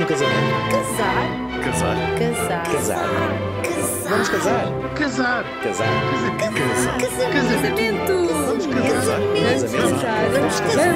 no casamento? Casar, Casar. casar, Casar. casar, Vamos casar. Casar. Casar. Casar. casamento, Vamos casar. vamos casar.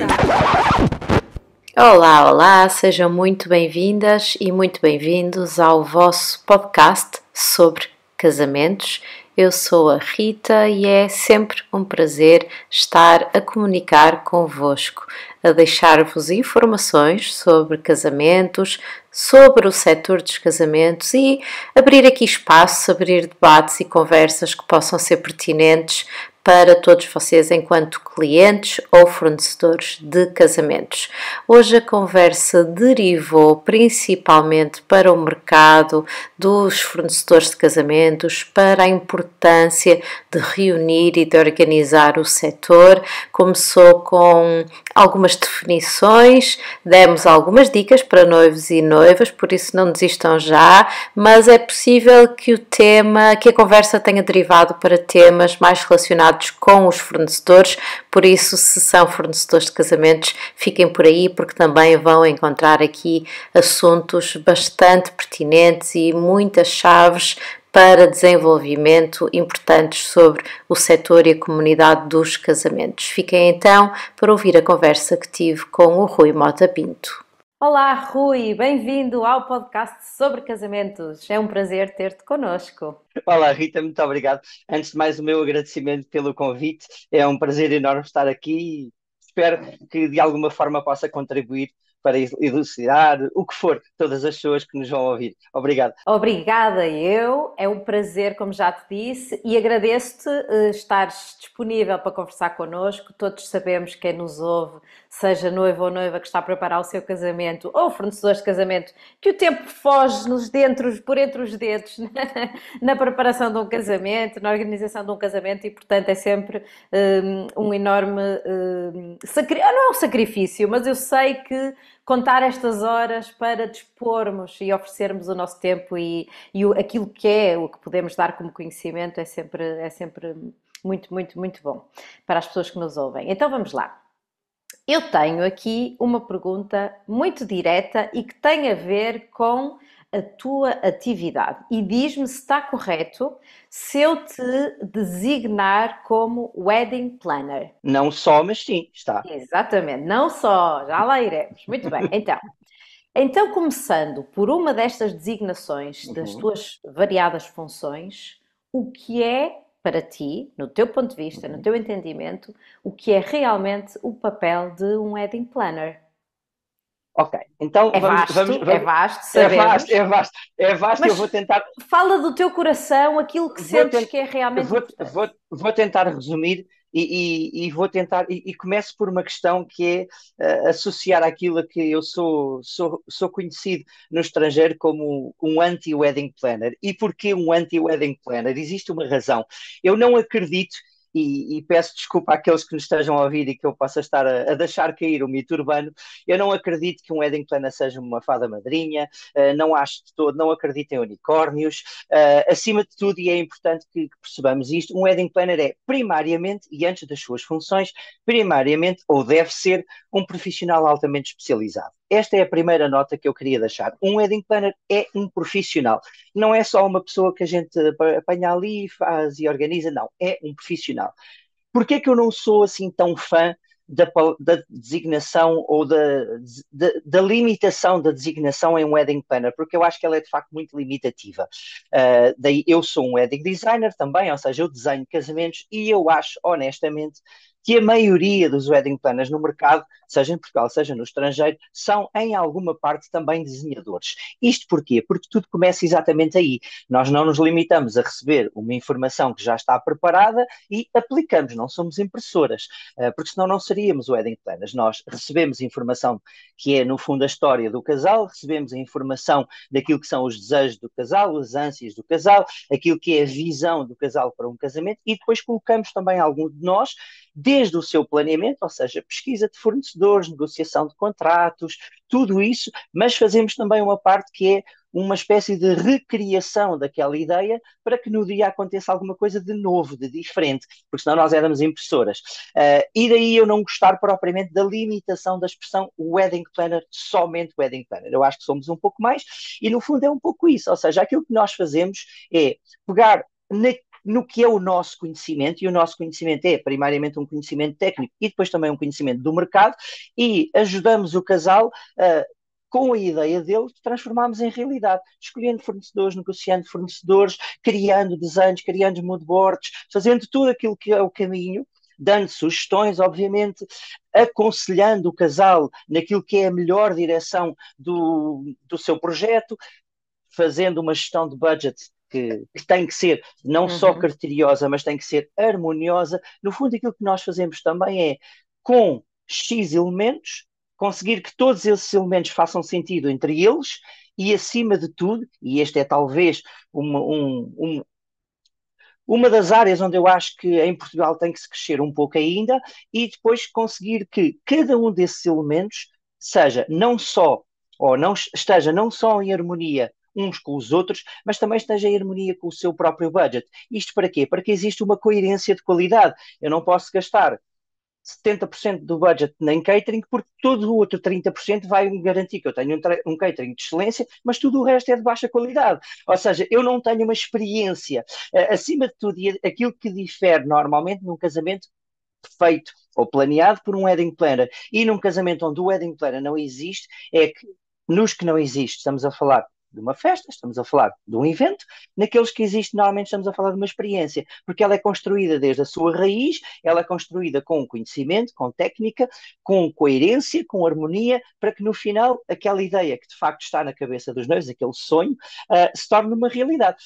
Olá, olá, sejam muito bem-vindas e muito bem-vindos ao vosso podcast sobre casamentos. Eu sou a Rita e é sempre um prazer estar a comunicar convosco, a deixar-vos informações sobre casamentos, sobre o setor dos casamentos e abrir aqui espaço, abrir debates e conversas que possam ser pertinentes para todos vocês enquanto clientes ou fornecedores de casamentos. Hoje a conversa derivou principalmente para o mercado dos fornecedores de casamentos, para a importância de reunir e de organizar o setor. Começou com algumas definições, demos algumas dicas para noivos e noivas, por isso não desistam já, mas é possível que a conversa tenha derivado para temas mais relacionados com os fornecedores, por isso se são fornecedores de casamentos, fiquem por aí porque também vão encontrar aqui assuntos bastante pertinentes e muitas chaves para desenvolvimento importantes sobre o setor e a comunidade dos casamentos. Fiquem então para ouvir a conversa que tive com o Rui Mota Pinto. Olá Rui, bem-vindo ao podcast sobre casamentos. É um prazer ter-te connosco. Olá, Rita, muito obrigado. Antes de mais, o meu agradecimento pelo convite. É um prazer enorme estar aqui e espero que de alguma forma possa contribuir para elucidar o que for todas as pessoas que nos vão ouvir. Obrigado. Obrigada eu, é um prazer, como já te disse, e agradeço-te estares disponível para conversar connosco. Todos sabemos quem nos ouve, seja noivo ou noiva que está a preparar o seu casamento ou fornecedores de casamento, que o tempo foge-nos por entre os dedos na preparação de um casamento, na organização de um casamento e, portanto, é sempre um enorme não é um sacrifício, mas eu sei que contar estas horas para dispormos e oferecermos o nosso tempo e aquilo que é o que podemos dar como conhecimento é sempre muito, muito, muito bom para as pessoas que nos ouvem. Então vamos lá. Eu tenho aqui uma pergunta muito direta e que tem a ver com a tua atividade. E diz-me se está correto se eu te designar como Wedding Planner. Não só, mas sim, está. Exatamente, não só, já lá iremos. Muito bem, então começando por uma destas designações das tuas variadas funções, o que é para ti, no teu ponto de vista, no teu entendimento, o que é realmente o papel de um wedding planner? Ok, então É vamos, vasto, vamos, é vamos. vasto, É sabemos. vasto, é vasto, é vasto. Mas Eu vou tentar. fala do teu coração, aquilo que Vou, sentes tent- que é realmente vou, importante. vou tentar resumir e vou tentar e começo por uma questão que é associar aquilo a que eu sou conhecido no estrangeiro como um anti-wedding planner. E porquê um anti-wedding planner? Existe uma razão. Eu não acredito e peço desculpa àqueles que nos estejam a ouvir e que eu possa estar a deixar cair o mito urbano. Eu não acredito que um wedding planner seja uma fada madrinha, não acho de todo, não acredito em unicórnios. Acima de tudo, e é importante que percebamos isto, um wedding planner é primariamente, e antes das suas funções, primariamente, ou deve ser, um profissional altamente especializado. Esta é a primeira nota que eu queria deixar. Um wedding planner é um profissional. Não é só uma pessoa que a gente apanha ali, faz e organiza, não. É um profissional. Porquê é que eu não sou assim tão fã da designação ou da limitação da designação em wedding planner? Porque eu acho que ela é de facto muito limitativa. Daí eu sou um wedding designer também, ou seja, eu desenho casamentos e eu acho honestamente que a maioria dos wedding planners no mercado, seja em Portugal, seja no estrangeiro, são em alguma parte também desenhadores. Isto porquê? Porque tudo começa exatamente aí. Nós não nos limitamos a receber uma informação que já está preparada e aplicamos, não somos impressoras, porque senão não seríamos wedding planners. Nós recebemos informação que é, no fundo, a história do casal, recebemos a informação daquilo que são os desejos do casal, as ânsias do casal, aquilo que é a visão do casal para um casamento e depois colocamos também algum de nós desde o seu planeamento, ou seja, pesquisa de fornecedores, negociação de contratos, tudo isso, mas fazemos também uma parte que é uma espécie de recriação daquela ideia para que no dia aconteça alguma coisa de novo, de diferente, porque senão nós éramos impressoras. E daí eu não gostar propriamente da limitação da expressão wedding planner, somente wedding planner. Eu acho que somos um pouco mais, e no fundo é um pouco isso, ou seja, aquilo que nós fazemos é pegar no que é o nosso conhecimento, e o nosso conhecimento é primariamente um conhecimento técnico e depois também um conhecimento do mercado, e ajudamos o casal com a ideia deles, transformarmos em realidade, escolhendo fornecedores, negociando fornecedores, criando desenhos, criando moodboards, fazendo tudo aquilo que é o caminho, dando sugestões, obviamente, aconselhando o casal naquilo que é a melhor direção do seu projeto, fazendo uma gestão de budget que tem que ser não só criteriosa, mas tem que ser harmoniosa. No fundo, aquilo que nós fazemos também é, com X elementos, conseguir que todos esses elementos façam sentido entre eles e, acima de tudo, e este é talvez uma das áreas onde eu acho que em Portugal tem que se crescer um pouco ainda, e depois conseguir que cada um desses elementos seja não só, ou não esteja não só em harmonia uns com os outros, mas também esteja em harmonia com o seu próprio budget. Isto para quê? Para que exista uma coerência de qualidade. Eu não posso gastar 70% do budget em catering, porque todo o outro 30% vai me garantir que eu tenho um catering de excelência, mas tudo o resto é de baixa qualidade. Ou seja, eu não tenho uma experiência. Acima de tudo, aquilo que difere normalmente num casamento feito ou planeado por um wedding planner e num casamento onde o wedding planner não existe, é que nos que não existe, estamos a falar de uma festa, estamos a falar de um evento, naqueles que existe, normalmente estamos a falar de uma experiência, porque ela é construída desde a sua raiz, ela é construída com conhecimento, com técnica, com coerência, com harmonia, para que no final aquela ideia que de facto está na cabeça dos noivos, aquele sonho, se torne uma realidade.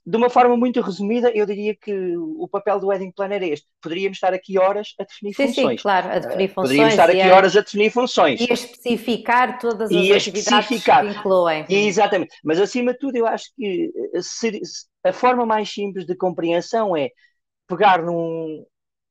De uma forma muito resumida, eu diria que o papel do wedding planner é este. Poderíamos estar aqui horas a definir Sim, funções. claro, a definir Poderíamos funções estar aqui horas a definir funções. e a especificar todas as E a atividades especificar. que incluem. Exatamente. Mas, acima de tudo, eu acho que a forma mais simples de compreensão é pegar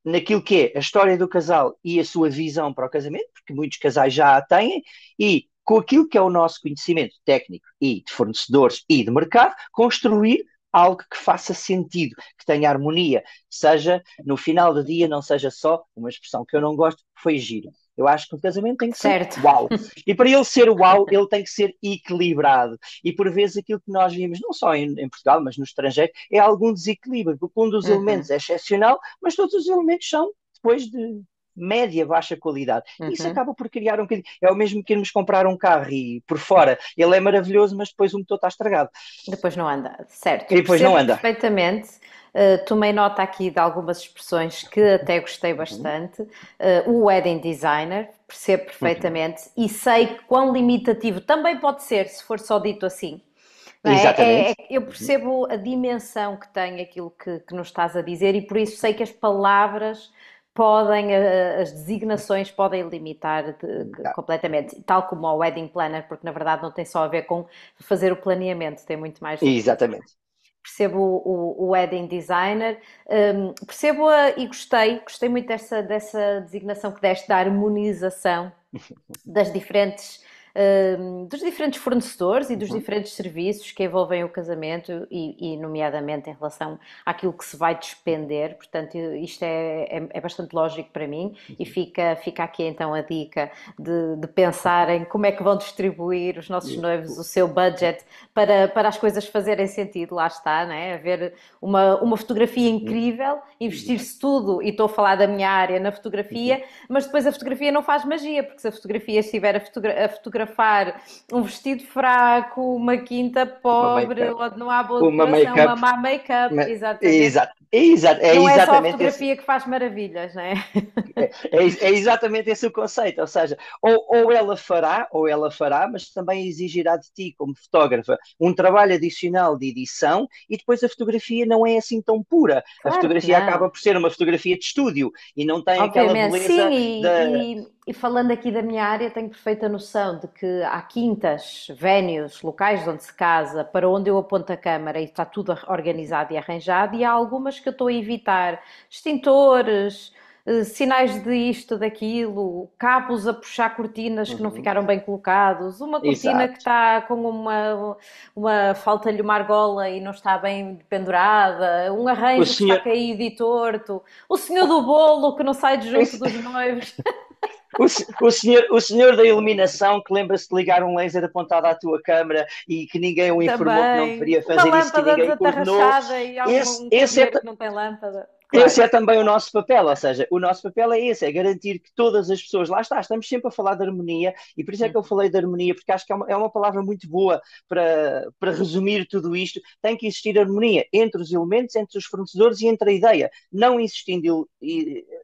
naquilo que é a história do casal e a sua visão para o casamento, porque muitos casais já a têm, e com aquilo que é o nosso conhecimento técnico e de fornecedores e de mercado, construir algo que faça sentido, que tenha harmonia, seja no final do dia, não seja só uma expressão que eu não gosto, foi giro. Eu acho que o casamento tem que ser uau. E para ele ser uau, ele tem que ser equilibrado. E por vezes aquilo que nós vimos, não só em Portugal, mas no estrangeiro, é algum desequilíbrio, porque um dos elementos é excepcional, mas todos os elementos são depois de média, baixa qualidade. Isso acaba por criar um bocadinho. É o mesmo que irmos comprar um carro e por fora ele é maravilhoso, mas depois o motor está estragado. Depois não anda, certo. E depois não anda. Perfeitamente. Tomei nota aqui de algumas expressões que até gostei bastante. O wedding designer, percebo perfeitamente e sei quão limitativo também pode ser se for só dito assim. Exatamente. Eu percebo a dimensão que tem aquilo que nos estás a dizer e por isso sei que as palavras podem, as designações podem limitar completamente, tal como o wedding planner, porque na verdade não tem só a ver com fazer o planeamento, tem muito mais. Exatamente. Percebo o wedding designer, percebo e gostei muito dessa designação que deste da harmonização dos diferentes fornecedores e dos diferentes serviços que envolvem o casamento e nomeadamente em relação àquilo que se vai despender. Portanto, isto é bastante lógico para mim e fica aqui então a dica de pensarem como é que vão distribuir os nossos noivos o seu budget para as coisas fazerem sentido. Lá está, né? Haver uma fotografia incrível, investir-se tudo, e estou a falar da minha área na fotografia, mas depois a fotografia não faz magia, porque se a fotografia estiver a fotografar um vestido fraco, uma quinta pobre, onde não há boa decoração, uma má make-up, exatamente. Não é só a fotografia que faz maravilhas, não é? É exatamente esse o conceito, ou seja, ou ela fará, mas também exigirá de ti, como fotógrafa, um trabalho adicional de edição, e depois a fotografia não é assim tão pura. Claro, a fotografia acaba por ser uma fotografia de estúdio e não tem aquela beleza. Sim, e falando aqui da minha área, tenho perfeita noção de que há quintas, venues, locais onde se casa, para onde eu aponto a câmara e está tudo organizado e arranjado, e há algumas que eu estou a evitar. Extintores, sinais de isto, daquilo, cabos a puxar cortinas que não Uhum. ficaram bem colocados, uma cortina que Exato. está com falta-lhe uma argola e não está bem pendurada, um O arranjo que está senhor, caído e torto, o senhor do bolo que não sai de junto dos noivos. o senhor da iluminação que lembra-se de ligar um laser apontado à tua câmara e que ninguém o informou que não Também, deveria uma fazer isso, que lâmpada ninguém coordenou. desatarrachada e há Esse, um esse é, candeeiro que não tem lâmpada. esse Claro. é também o nosso papel, ou seja, o nosso papel é esse, é garantir que todas as pessoas, lá está, estamos sempre a falar de harmonia, e por isso é que eu falei de harmonia, porque acho que é uma palavra muito boa para resumir tudo isto. Tem que existir harmonia entre os elementos, entre os fornecedores e entre a ideia. Não existindo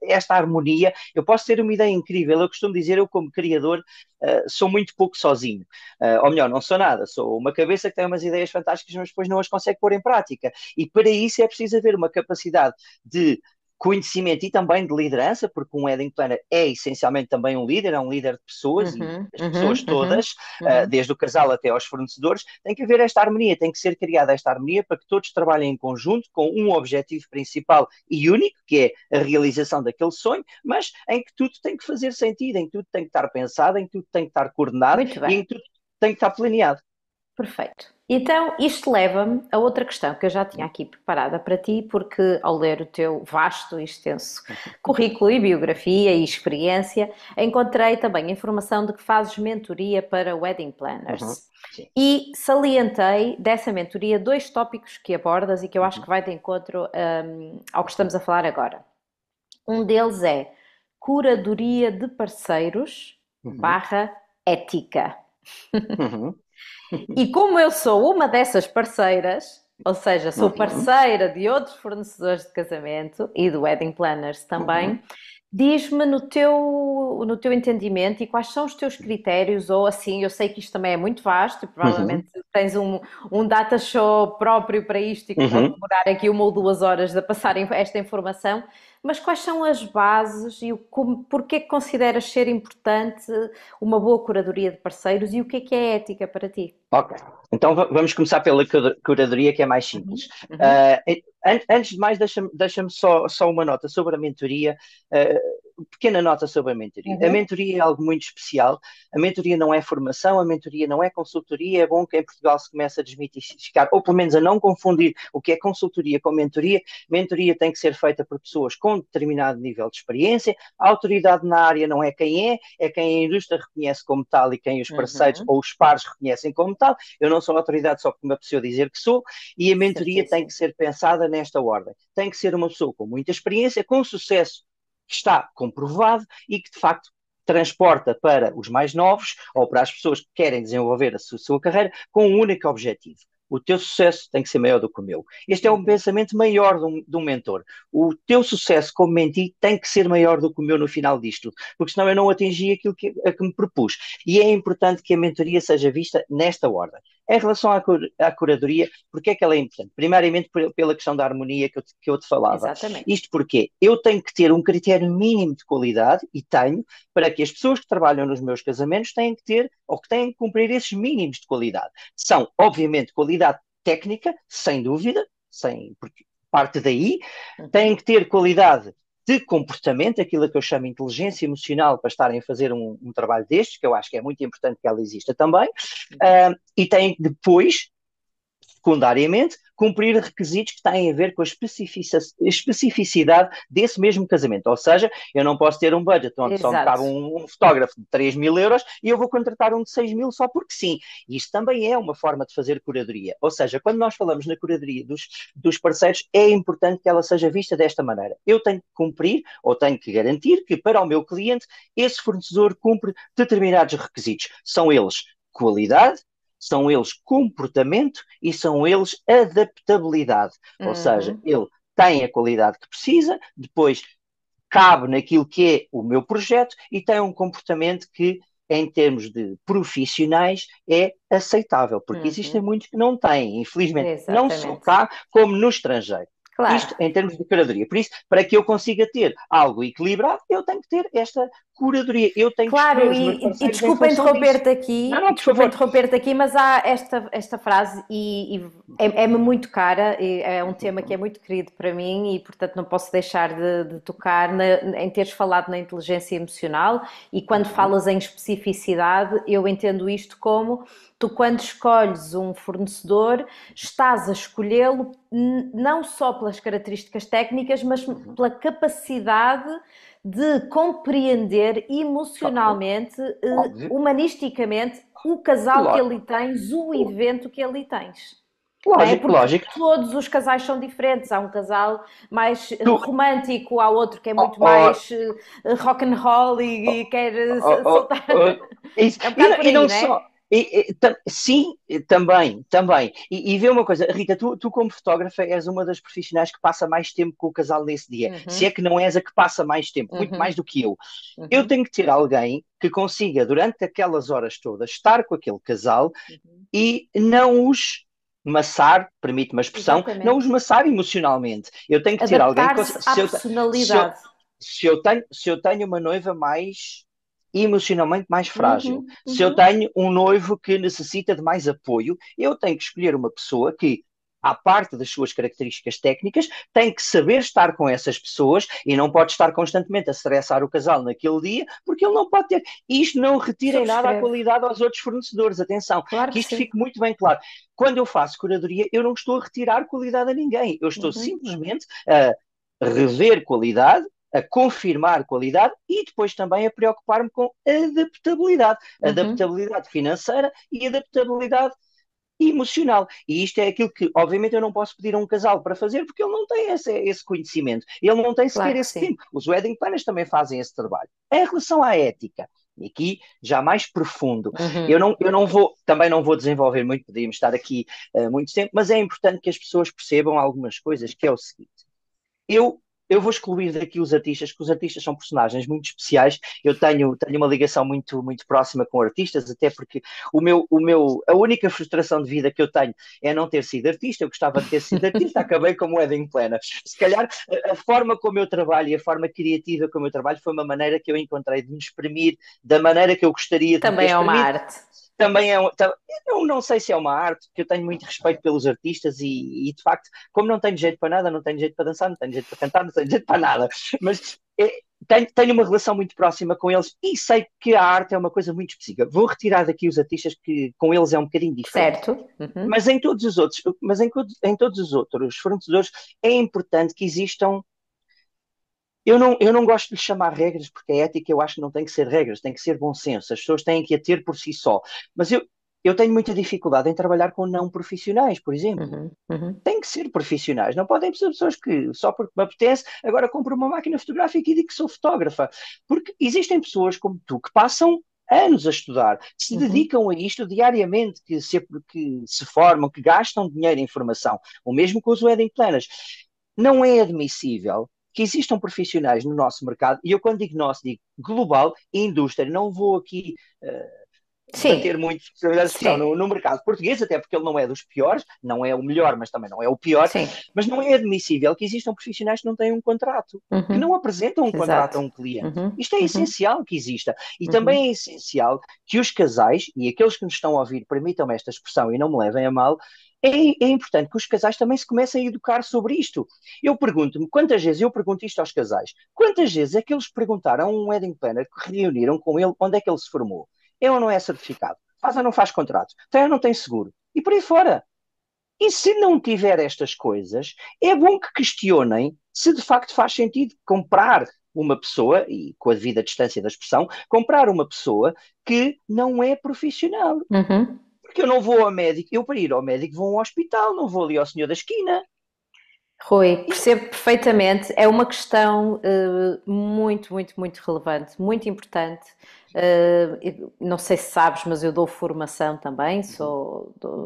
esta harmonia, eu posso ter uma ideia incrível, eu costumo dizer, eu como criador, sou muito pouco sozinho. Ou melhor, não sou nada, sou uma cabeça que tem umas ideias fantásticas, mas depois não as consegue pôr em prática. E para isso é preciso haver uma capacidade de conhecimento e também de liderança, porque um wedding planner é essencialmente também um líder, é um líder de pessoas e Uhum, as uhum, pessoas uhum, todas, uhum. desde o casal até aos fornecedores, tem que haver esta harmonia, tem que ser criada esta harmonia para que todos trabalhem em conjunto com um objetivo principal e único, que é a realização daquele sonho, mas em que tudo tem que fazer sentido, em que tudo tem que estar pensado, em que tudo tem que estar coordenado Muito e bem. em que tudo tem que estar planeado. Perfeito. Então, isto leva-me a outra questão que eu já tinha aqui preparada para ti, porque ao ler o teu vasto e extenso currículo e biografia e experiência, encontrei também a informação de que fazes mentoria para wedding Uhum. planners. Sim. E salientei dessa mentoria dois tópicos que abordas e que eu acho Uhum. que vai de encontro, ao que estamos a falar agora. Um deles é curadoria de parceiros Uhum. barra ética. Uhum. E como eu sou uma dessas parceiras, ou seja, sou Uhum. parceira de outros fornecedores de casamento e de wedding planners Uhum. também, diz-me no teu entendimento e quais são os teus critérios, ou assim, eu sei que isto também é muito vasto e Uhum. provavelmente tens um data show próprio para isto e que pode Uhum. demorar aqui 1 ou 2 horas a passar esta informação, mas quais são as bases e porquê que consideras ser importante uma boa curadoria de parceiros e o que é ética para ti? Ok, então vamos começar pela curadoria, que é mais simples. Uhum, uhum, Antes de mais, deixa-me só uma nota sobre a mentoria. Pequena nota sobre a mentoria. A uhum. mentoria é algo muito especial. A mentoria não é formação, a mentoria não é consultoria. É bom que em Portugal se comece a desmitificar, ou pelo menos a não confundir o que é consultoria com mentoria. Mentoria tem que ser feita por pessoas com determinado nível de experiência. A autoridade na área não é quem é quem a indústria reconhece como tal e quem os parceiros Uhum. ou os pares reconhecem como tal. Eu não sou autoridade só porque me apeteceu dizer que sou, e a mentoria tem que Certíssimo. ser pensada nesta ordem. Tem que ser uma pessoa com muita experiência, com sucesso que está comprovado e que de facto transporta para os mais novos ou para as pessoas que querem desenvolver a sua carreira com um único objetivo. O teu sucesso tem que ser maior do que o meu. Este é um Uhum. pensamento maior de um mentor. O teu sucesso como mentee tem que ser maior do que o meu no final disto, porque senão eu não atingi aquilo a que me propus. E é importante que a mentoria seja vista nesta ordem. Em relação à curadoria, porque é que ela é importante? Primariamente pela questão da harmonia que eu te falava. Exatamente. Isto porque eu tenho que ter um critério mínimo de qualidade, e tenho, para que as pessoas que trabalham nos meus casamentos tenham que ter, ou que têm que cumprir esses mínimos de qualidade. São, obviamente, qualidade técnica, sem dúvida, porque parte daí, Uhum. têm que ter qualidade de comportamento, aquilo que eu chamo de inteligência emocional, para estarem a fazer um trabalho destes, que eu acho que é muito importante que ela exista também, Uhum. e têm que depois, secundariamente, cumprir requisitos que têm a ver com a especificidade desse mesmo casamento. Ou seja, eu não posso ter um budget onde só me cabe Exato. um fotógrafo de 3.000 euros e eu vou contratar um de 6.000 só porque sim. Isto também é uma forma de fazer curadoria. Ou seja, quando nós falamos na curadoria dos parceiros, é importante que ela seja vista desta maneira. Eu tenho que cumprir ou tenho que garantir que para o meu cliente esse fornecedor cumpre determinados requisitos. São eles qualidade, são eles comportamento e são eles adaptabilidade. Ou seja, Uhum. ele tem a qualidade que precisa, depois cabe naquilo que é o meu projeto e tem um comportamento que, em termos de profissionais, é aceitável, porque existem Uhum. muitos que não têm, infelizmente, não só Exatamente. cá, como no estrangeiro. Claro. Isto em termos de curadoria. Por isso, para que eu consiga ter algo equilibrado, eu tenho que ter esta curadoria. Eu tenho que escolher Claro, os meus e parceiros em desculpa função disso. interromper-te aqui, Não, não, por favor. mas há esta frase e é-me muito cara, e é um tema que é muito querido para mim e, portanto, não posso deixar de tocar em teres falado na inteligência emocional e quando falas em especificidade, eu entendo isto como tu, quando escolhes um fornecedor, estás a escolhê-lo não só pelas características técnicas, mas pela capacidade de compreender emocionalmente, Óbvio. humanisticamente, o casal que Ló- ali tens, o evento que ali tens. Não é? Lógico, Porque lógico. todos os casais são diferentes. Há um casal mais Tu, romântico, há outro que é ó, muito ó, mais rock and roll e quer ó, soltar. ó, isso. É um bocado por E aí, não não é? só. Sim, também, também. E vê uma coisa, Rita, tu como fotógrafa és uma das profissionais que passa mais tempo com o casal nesse dia. Se é Uhum, que não és a que passa mais tempo, muito mais uhum, do que eu. Eu uhum, tenho que ter alguém que consiga, durante aquelas horas todas, estar com aquele casal uhum. e não os maçar, permite-me a expressão, não os Exatamente. maçar emocionalmente. Eu tenho que ter alguém que Adaptar-se consiga. à Se eu, personalidade. se eu tenho uma noiva mais emocionalmente mais frágil, Uhum, se eu uhum. tenho um noivo que necessita de mais apoio, eu tenho que escolher uma pessoa que, à parte das suas características técnicas, tem que saber estar com essas pessoas e não pode estar constantemente a estressar o casal naquele dia, porque ele não pode ter. Isto não retira em nada a Subscrevo. qualidade aos outros fornecedores. Atenção, Claro que que isto sim. fique muito bem claro. Quando eu faço curadoria, eu não estou a retirar qualidade a ninguém. Eu estou Uhum, simplesmente a rever qualidade, a confirmar qualidade e depois também a preocupar-me com adaptabilidade. uhum. Adaptabilidade financeira e adaptabilidade emocional. E isto é aquilo que, obviamente, eu não posso pedir a um casal para fazer porque ele não tem esse conhecimento. Ele não tem sequer Claro que esse sim. tempo. Os wedding planners também fazem esse trabalho. Em relação à ética, e aqui já mais profundo, Uhum. eu não vou, também não vou desenvolver muito, podíamos estar aqui muito tempo, mas é importante que as pessoas percebam algumas coisas, que é o seguinte. Eu, eu vou excluir daqui os artistas, porque os artistas são personagens muito especiais. Eu tenho uma ligação muito próxima com artistas, até porque a única frustração de vida que eu tenho é não ter sido artista. Eu gostava de ter sido artista, acabei como wedding planner. Se calhar a forma como eu trabalho e a forma criativa como eu trabalho foi uma maneira que eu encontrei de me exprimir da maneira que eu gostaria de me ter Também é uma exprimido. arte. Também é eu não sei se é uma arte, porque eu tenho muito respeito pelos artistas de facto, como não tenho jeito para nada, não tenho jeito para dançar, não tenho jeito para cantar, não tenho jeito para nada, mas tenho uma relação muito próxima com eles e sei que a arte é uma coisa muito específica. Vou retirar daqui os artistas que com eles é um bocadinho diferente. Certo? Uhum. Mas em todos os outros fornecedores é importante que existam. Eu não gosto de lhe chamar regras, porque a ética eu acho que não tem que ser regras, tem que ser bom senso. As pessoas têm que a ter por si só. Mas eu tenho muita dificuldade em trabalhar com não profissionais, por exemplo. Uhum. Uhum. Têm que ser profissionais, não podem ser pessoas que só porque me apetece, agora compro uma máquina fotográfica e digo que sou fotógrafa. Porque existem pessoas como tu que passam anos a estudar, que se Uhum. dedicam a isto diariamente, que se formam, que gastam dinheiro em formação. O mesmo com os wedding planners. Não é admissível que existam profissionais no nosso mercado, e eu quando digo nosso, digo global, indústria, não vou aqui bater Sim, muito especialidade de expressão sim, no mercado português, até porque ele não é dos piores, não é o melhor, mas também não é o pior, sim. mas não é admissível que existam profissionais que não têm um contrato, que não Uhum. apresentam um contrato a Exato. um cliente. Uhum. Isto é Uhum. essencial que exista. E Uhum. também é essencial que os casais, e aqueles que nos estão a ouvir, permitam-me esta expressão e não me levem a mal, é importante que os casais também se comecem a educar sobre isto. Eu pergunto-me, quantas vezes eu pergunto isto aos casais, quantas vezes é que eles perguntaram a um wedding planner que reuniram com ele onde é que ele se formou? É ou não é certificado? Faz ou não faz contrato? Tem ou não tem seguro? E por aí fora. E se não tiver estas coisas, é bom que questionem se de facto faz sentido comprar uma pessoa, e com a devida distância da expressão, comprar uma pessoa que não é profissional. Uhum. Porque eu não vou ao médico, eu para ir ao médico vou ao hospital, não vou ali ao senhor da esquina. Rui, Isto, percebo perfeitamente. É uma questão muito relevante, muito importante. Não sei se sabes, mas eu dou formação também,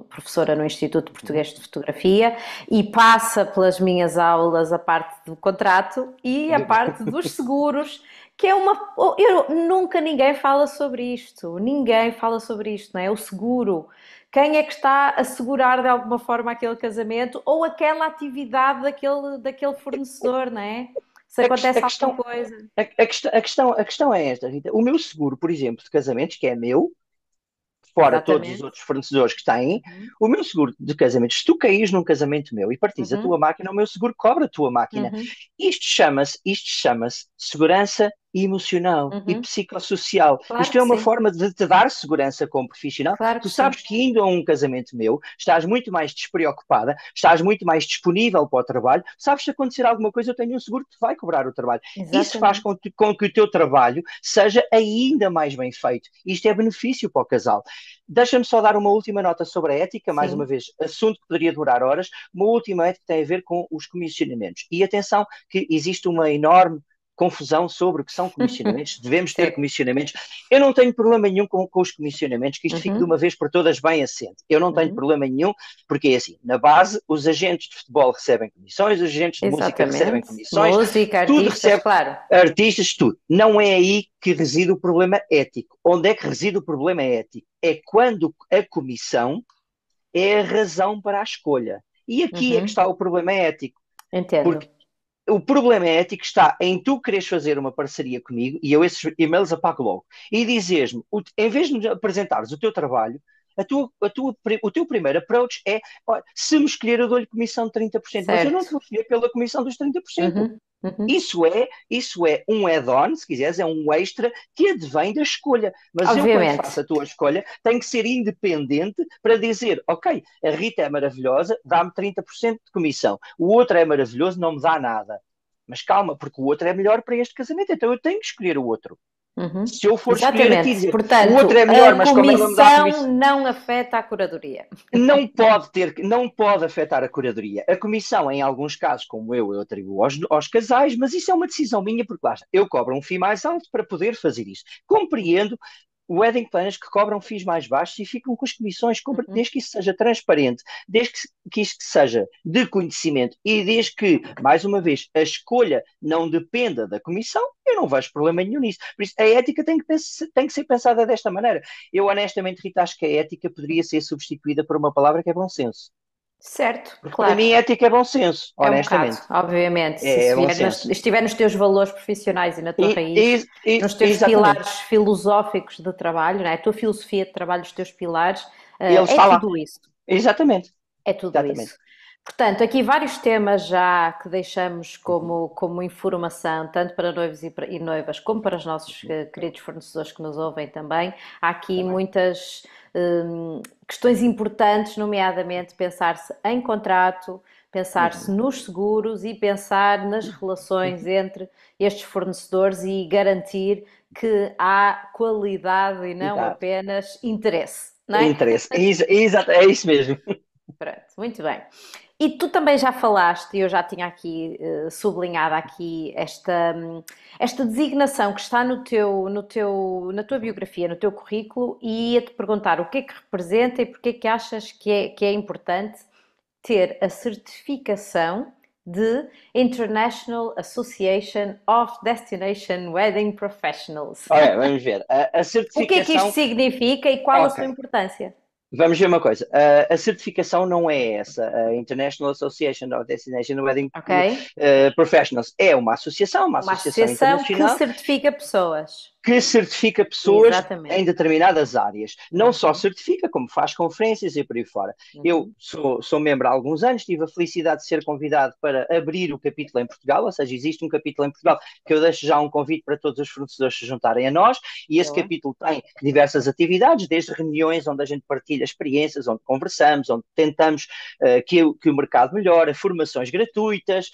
professora no Instituto Português de Fotografia e passa pelas minhas aulas a parte do contrato e a parte dos seguros, que é uma. Eu, nunca ninguém fala sobre isto. Ninguém fala sobre isto, não é? O seguro. Quem é que está a segurar de alguma forma aquele casamento ou aquela atividade daquele fornecedor, não é? Se A, ques- acontece a alguma questão, coisa. a questão é esta, Rita. O meu seguro, por exemplo, de casamentos, que é meu, fora todos os Exatamente. outros fornecedores que têm, Uhum, o meu seguro de casamento, se tu caís num casamento meu e partires a tua uhum, máquina, o meu seguro cobra a tua máquina. uhum, Isto chama-se segurança emocional e uhum. psicossocial. Claro Isto que é uma sim. forma de te dar segurança como profissional. Claro que Tu sim. sabes que indo a um casamento meu, estás muito mais despreocupada, estás muito mais disponível para o trabalho, sabes se acontecer alguma coisa, eu tenho um seguro que te vai cobrar o trabalho. Isso faz Exatamente. com que o teu trabalho seja ainda mais bem feito. Isto é benefício para o casal. Deixa-me só dar uma última nota sobre a ética, mais uma Sim. vez, assunto que poderia demorar horas, uma última ética que tem a ver com os comissionamentos. E atenção que existe uma enorme confusão sobre o que são comissionamentos, devemos ter Sim. comissionamentos. Eu não tenho problema nenhum com os comissionamentos, que isto fique de Uhum, uma vez por todas bem assente. Eu não tenho uhum. problema nenhum, porque é assim, na base, os agentes de futebol recebem comissões, os agentes de música recebem Exatamente. comissões, Música, tudo artistas, recebe claro. artistas, tudo. Não é aí que reside o problema ético. Onde é que reside o problema ético? É quando a comissão é a razão para a escolha. E aqui é que Uhum. está o problema ético. Entendo. Porque o problema ético está em tu quereres fazer uma parceria comigo e eu esses e-mails apago logo. E dizes-me, em vez de me apresentares o teu trabalho, o teu primeiro approach é: olha, se me escolher, eu dou-lhe comissão de 30%, mas eu não te Certo. vou escolher pela comissão dos 30%. Uhum, uhum. Isso é um add-on, se quiseres, é um extra que advém da escolha. Mas eu, quando faço Obviamente. a tua escolha, tenho que ser independente para dizer: ok, a Rita é maravilhosa, dá-me 30% de comissão. O outro é maravilhoso, não me dá nada. Mas calma, porque o outro é melhor para este casamento, então eu tenho que escolher o outro. Uhum. Se eu for escolher a ti e Exatamente. dizer o outro Portanto, é melhor, a mas como ela me dá a comissão comissão, não afeta a curadoria. não pode afetar a curadoria. A comissão, em alguns casos, como eu atribuo aos casais, mas isso é uma decisão minha, porque lá está, eu cobro um FII mais alto para poder fazer isso. Compreendo wedding planners que cobram FIIs mais baixos e ficam com as comissões, Uhum. desde que isso seja transparente, desde que isto seja de conhecimento e desde que, mais uma vez, a escolha não dependa da comissão, eu não vejo problema nenhum nisso. Por isso, a ética tem que ser pensada desta maneira. Eu, honestamente, Rita, acho que a ética poderia ser substituída por uma palavra que é bom senso. Certo, Porque para claro. mim, ética é bom senso, É um bocado, honestamente. obviamente. Se É isso bom vier senso. estiver nos teus valores profissionais e na tua raiz, nos teus Exatamente. pilares filosóficos de trabalho, não é? A tua filosofia de trabalho, os teus pilares, Ele é está lá. tudo isso. Exatamente. É tudo Exatamente. isso. Portanto, aqui vários temas já que deixamos Uhum. como informação, tanto para noivos e noivas, como para os nossos queridos fornecedores que nos ouvem também. Há aqui Também. muitas questões importantes, nomeadamente pensar-se em contrato, pensar-se Uhum. nos seguros e pensar nas relações Uhum. entre estes fornecedores e garantir que há qualidade e não Exato. apenas interesse, não é? Interesse. Exato. É isso mesmo. Pronto, muito bem. E tu também já falaste, e eu já tinha aqui sublinhado aqui esta designação que está na tua biografia, no teu currículo, e ia-te perguntar o que é que representa e porque é que achas que é importante ter a certificação de International Association of Destination Wedding Professionals. Ora, vamos ver. A O que é que isto certificação. significa e qual a Ok. sua importância? Vamos ver uma coisa. A certificação não é essa. A International Association of Destination Wedding Ok? Professionals é uma Uma associação associação que internacional certifica pessoas. que certifica pessoas em Exatamente. determinadas áreas. Não só Uhum, certifica, como faz conferências e por aí fora. Eu uhum. sou membro há alguns anos, tive a felicidade de ser convidado para abrir o capítulo em Portugal, ou seja, existe um capítulo em Portugal que eu deixo já um convite para todos os fornecedores se juntarem a nós, e esse Boa. capítulo tem diversas atividades, desde reuniões onde a gente partilha experiências, onde conversamos, onde tentamos que o mercado melhore, formações gratuitas,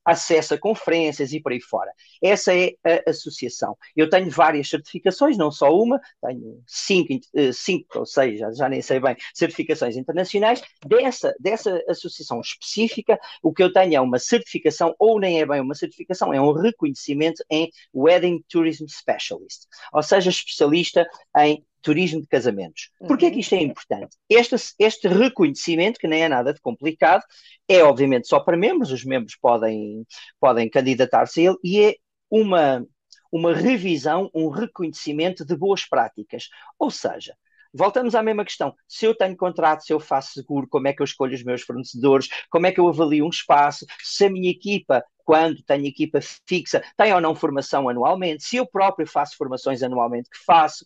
acesso a conferências e por aí fora. Essa é a associação. Eu tenho várias certificações, não só uma, tenho cinco ou seis, já nem sei bem, certificações internacionais. Dessa associação específica, o que eu tenho é uma certificação, ou nem é bem uma certificação, é um reconhecimento em Wedding Tourism Specialist, ou seja, especialista em turismo de casamentos. Porquê é que Uhum. isto é importante? Este reconhecimento, que nem é nada de complicado, é obviamente só para membros, os membros podem candidatar-se a ele, e é uma, uma revisão, um reconhecimento de boas práticas. Ou seja, voltamos à mesma questão. Se eu tenho contrato, se eu faço seguro, como é que eu escolho os meus fornecedores, como é que eu avalio um espaço, se a minha equipa, quando tenho equipa fixa, tem ou não formação anualmente, se eu próprio faço formações anualmente que faço,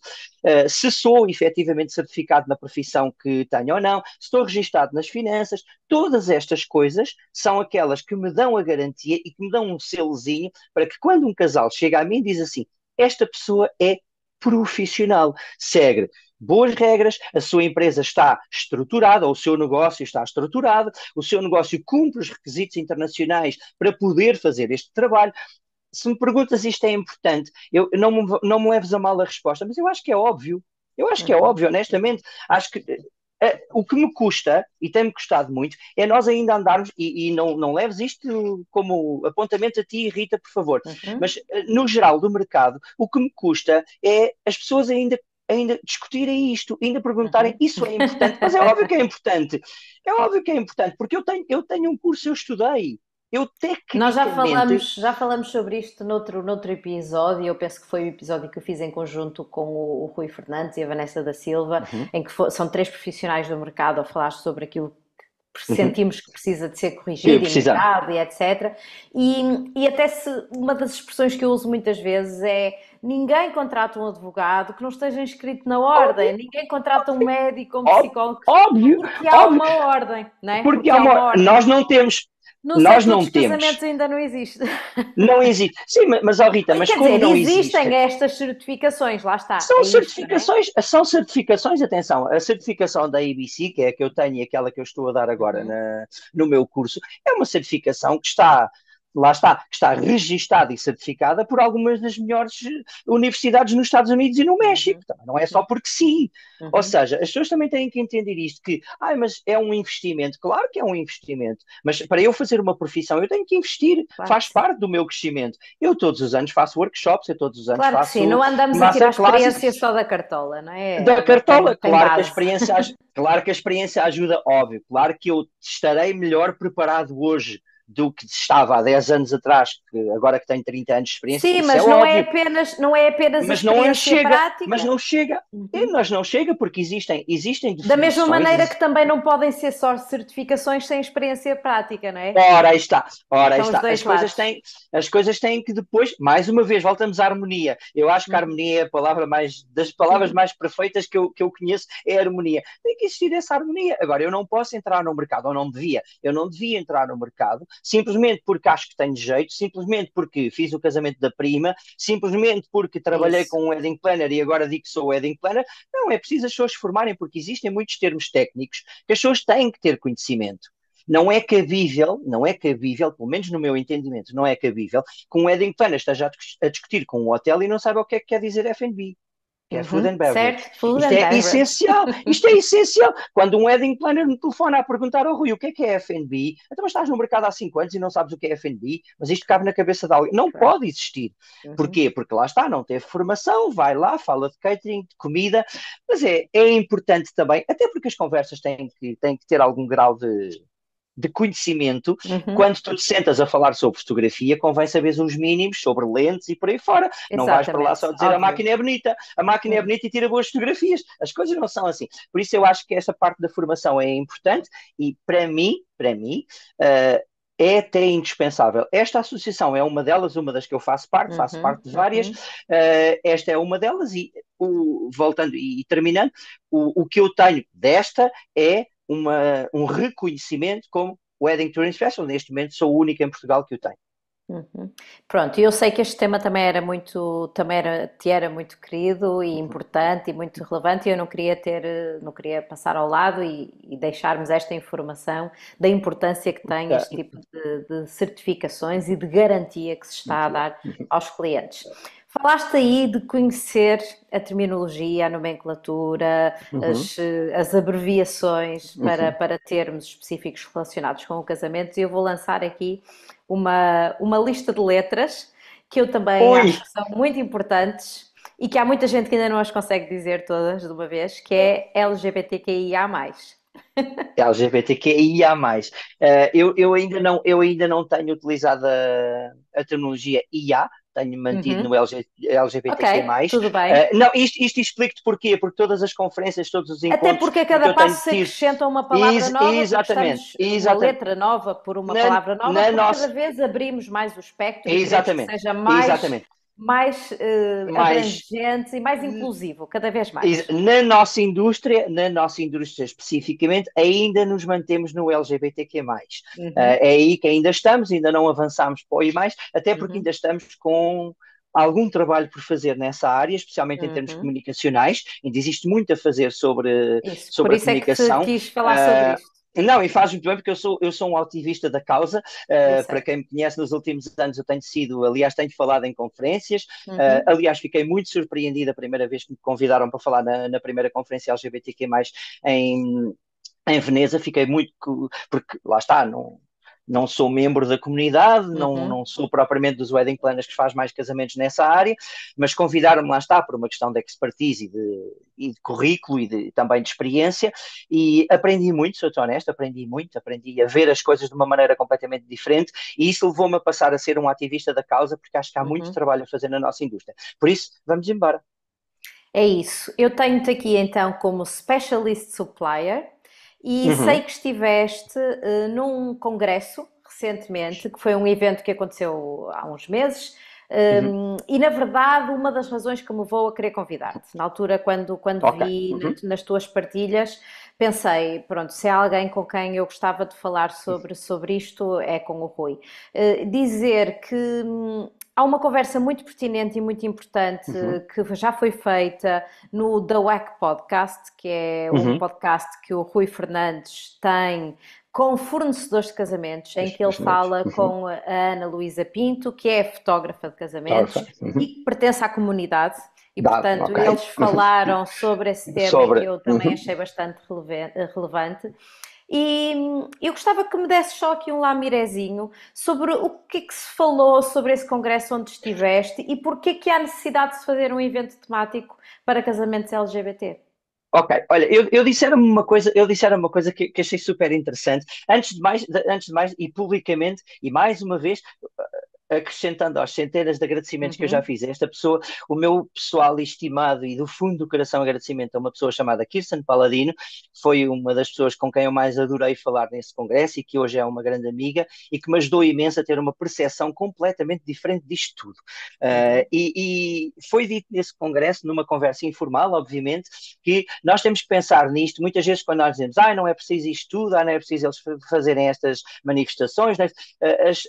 se sou efetivamente certificado na profissão que tenho ou não, se estou registado nas finanças, todas estas coisas são aquelas que me dão a garantia e que me dão um selozinho para que quando um casal chega a mim e diz assim, esta pessoa é profissional, segue boas regras, a sua empresa está estruturada, ou o seu negócio está estruturado, o seu negócio cumpre os requisitos internacionais para poder fazer este trabalho. Se me perguntas se isto é importante, eu não me leves a mal a resposta, mas eu acho que é óbvio. Eu acho que é óbvio, honestamente. Acho que o que me custa, e tem-me custado muito, é nós ainda andarmos, e não leves isto como apontamento a ti, Rita, por favor, mas no geral do mercado, o que me custa é as pessoas ainda discutirem isto, ainda perguntarem, isso é importante, mas é óbvio que é importante. É óbvio que é importante, porque eu tenho um curso, eu estudei. Eu Nós tecnicamente. já falamos sobre isto noutro episódio. Eu penso que foi o episódio que eu fiz em conjunto com o Rui Fernandes e a Vanessa da Silva, em que são três profissionais do mercado a falar sobre aquilo que sentimos que precisa de ser corrigido e mudado e etc. E até se uma das expressões que eu uso muitas vezes é: ninguém contrata um advogado que não esteja inscrito na ordem, ninguém contrata um médico ou um psicólogo Óbvio, porque há uma ordem, não é? Porque há uma ordem. Nós não temos. No setor dos casamentos ainda não existe. Não existe. Sim, mas Rita, mas quer como dizer, não existem estas certificações, lá está. São certificações, são certificações, atenção, a certificação da ABC, que é a que eu tenho e aquela que eu estou a dar agora no meu curso, é uma certificação que está, lá está, que está registada e certificada por algumas das melhores universidades nos Estados Unidos e no México. Não é só porque sim. Ou seja, as pessoas também têm que entender isto, que, mas é um investimento. Claro que é um investimento, mas para eu fazer uma profissão eu tenho que investir, faz parte do meu crescimento. Eu todos os anos faço workshops, eu todos os anos faço sim, não andamos a tirar a experiência só da cartola, não é? Da cartola, claro que a experiência ajuda, óbvio, claro que eu estarei melhor preparado hoje do que estava há 10 anos atrás, que agora que tenho 30 anos de experiência. Sim, mas não é apenas a experiência prática. Mas não chega, mas não chega porque existem definições. Da mesma maneira que também não podem ser só certificações sem experiência prática, não é? Ora, aí está. As coisas têm que depois, mais uma vez, voltamos à harmonia. Eu acho que a harmonia é a palavra das palavras mais perfeitas que eu conheço, é a harmonia. Tem que existir essa harmonia. Agora, eu não posso entrar no mercado, ou não devia. Eu não devia entrar no mercado simplesmente porque acho que tenho jeito, simplesmente porque fiz o casamento da prima, simplesmente porque trabalhei com um wedding planner e agora digo que sou wedding planner. Não, é preciso as pessoas se formarem, porque existem muitos termos técnicos que as pessoas têm que ter conhecimento. Não é cabível, pelo menos no meu entendimento, não é cabível que um wedding planner esteja a discutir com um hotel e não saiba o que é que quer dizer F&B. Que é food and beverage. Certo, food Isto and é beverage. essencial. Isto é essencial. Quando um wedding planner me telefona a perguntar ao Rui o que é F&B, então mas estás no mercado há 5 anos e não sabes o que é F&B, mas isto cabe na cabeça de alguém. Não pode existir. Porquê? Porque lá está, não teve formação, vai lá, fala de catering, de comida, mas é importante também, até porque as conversas têm que ter algum grau de conhecimento. Quando tu te sentas a falar sobre fotografia, convém saber os mínimos sobre lentes e por aí fora. Não vais para lá só dizer a máquina é bonita e tira boas fotografias. As coisas não são assim. Por isso eu acho que essa parte da formação é importante e para mim, é até indispensável. Esta associação é uma delas, uma das que eu faço parte de várias. Esta é uma delas e, voltando e terminando, o que eu tenho desta é um reconhecimento como Wedding Touring Special. Neste momento sou o único em Portugal que o tenho. Pronto, eu sei que este tema te era muito querido e importante e muito relevante, e eu não queria passar ao lado e deixarmos esta informação da importância que tem este tipo de certificações e de garantia que se está a dar aos clientes. Falaste aí de conhecer a terminologia, a nomenclatura, as abreviações para termos específicos relacionados com o casamento, e eu vou lançar aqui uma lista de letras que eu também acho que são muito importantes e que há muita gente que ainda não as consegue dizer todas de uma vez, que é LGBTQIA+. LGBTQIA+. Eu ainda não tenho utilizado a terminologia IA, tenho mantido Uhum. no LGBTQ+. Ok, tudo bem. Não, isto explico-te porquê, porque todas as conferências, todos os Até encontros porque a em que cada eu tenho passo se tido, acrescenta uma palavra nova, porque exatamente, estamos uma exatamente, letra nova por uma na, palavra nova, na porque cada nossa, vez abrimos mais o espectro e queremos que exatamente, seja mais, exatamente, mais mas abrangente e mais inclusivo, cada vez mais. Na nossa indústria especificamente, ainda nos mantemos no LGBTQ+. Uhum, É aí que ainda estamos, ainda não avançamos para o I+, até porque uhum, ainda estamos com algum trabalho por fazer nessa área, especialmente em termos uhum. comunicacionais. Ainda existe muito a fazer Isso, por sobre a isso é que te comunicação. quis falar sobre Uh, isto. não, e faz muito bem, porque eu sou um ativista da causa. Eu Para sei. quem me conhece nos últimos anos, eu tenho sido, aliás, tenho falado em conferências. Uhum. Aliás, fiquei muito surpreendida a primeira vez que me convidaram para falar na primeira conferência LGBTQ+, em, em Veneza. Fiquei muito, porque lá está, não sou membro da comunidade, Uhum. não sou propriamente dos wedding planners que faz mais casamentos nessa área, mas convidaram-me, lá está, por uma questão de expertise e de currículo também de experiência, e aprendi muito, sou-te honesto, aprendi a ver as coisas de uma maneira completamente diferente, e isso levou-me a passar a ser um ativista da causa, porque acho que há muito Uhum. trabalho a fazer na nossa indústria. Por isso, vamos embora. É isso. Eu tenho-te aqui então como Specialist Supplier e sei Uhum, que estiveste num congresso recentemente, que foi um evento que aconteceu há uns meses. uhum. E na verdade, uma das razões que me levou a querer convidar-te, na altura, quando Ok. vi Uhum. nas tuas partilhas, pensei: pronto, se há alguém com quem eu gostava de falar sobre isto, é com o Rui. Dizer que há uma conversa muito pertinente e muito importante Uhum. que já foi feita no The WAC Podcast, que é um Uhum. podcast que o Rui Fernandes tem com fornecedores de casamentos, em que ele Os noivos. fala Uhum. com a Ana Luísa Pinto, que é fotógrafa de casamentos Fotógrafa. e Uhum. que pertence à comunidade. E, Dá, portanto, ok. eles falaram sobre esse tema que Sobre. eu também Uhum. achei bastante relevante. E eu gostava que me desse só aqui um lamirezinho sobre o que é que se falou sobre esse congresso onde estiveste e porque é que há necessidade de se fazer um evento temático para casamentos LGBT. Ok, olha, eu disseram uma coisa que achei super interessante. Antes de mais, e publicamente, e mais uma vez, acrescentando às centenas de agradecimentos que eu já Uhum. fiz a esta pessoa, o meu pessoal estimado e do fundo do coração agradecimento a uma pessoa chamada Kirsten Paladino, foi uma das pessoas com quem eu mais adorei falar nesse congresso e que hoje é uma grande amiga e que me ajudou imenso a ter uma percepção completamente diferente disto tudo. Então. E foi dito nesse congresso, numa conversa informal, obviamente, que nós temos que pensar nisto. Muitas vezes, quando nós dizemos, não é preciso isto tudo, não é preciso eles fazerem estas manifestações, né?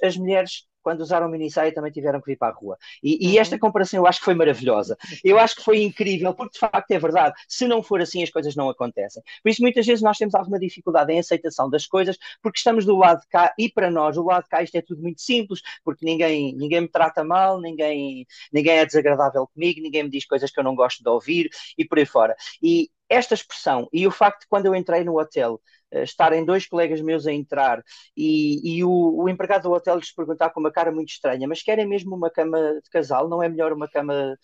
As mulheres, quando usaram mini saia, também tiveram que vir para a rua. E esta Uhum. comparação eu acho que foi maravilhosa. Eu acho que foi incrível, porque de facto é verdade. Se não for assim, as coisas não acontecem. Por isso, muitas vezes nós temos alguma dificuldade em aceitação das coisas, porque estamos do lado de cá, e para nós, do lado de cá, isto é tudo muito simples, porque ninguém me trata mal, ninguém é desagradável comigo, ninguém me diz coisas que eu não gosto de ouvir, e por aí fora. E esta expressão, e o facto de quando eu entrei no hotel, estarem dois colegas meus a entrar e o empregado do hotel lhes perguntar com uma cara muito estranha, mas querem mesmo uma cama de casal? Não é melhor uma cama?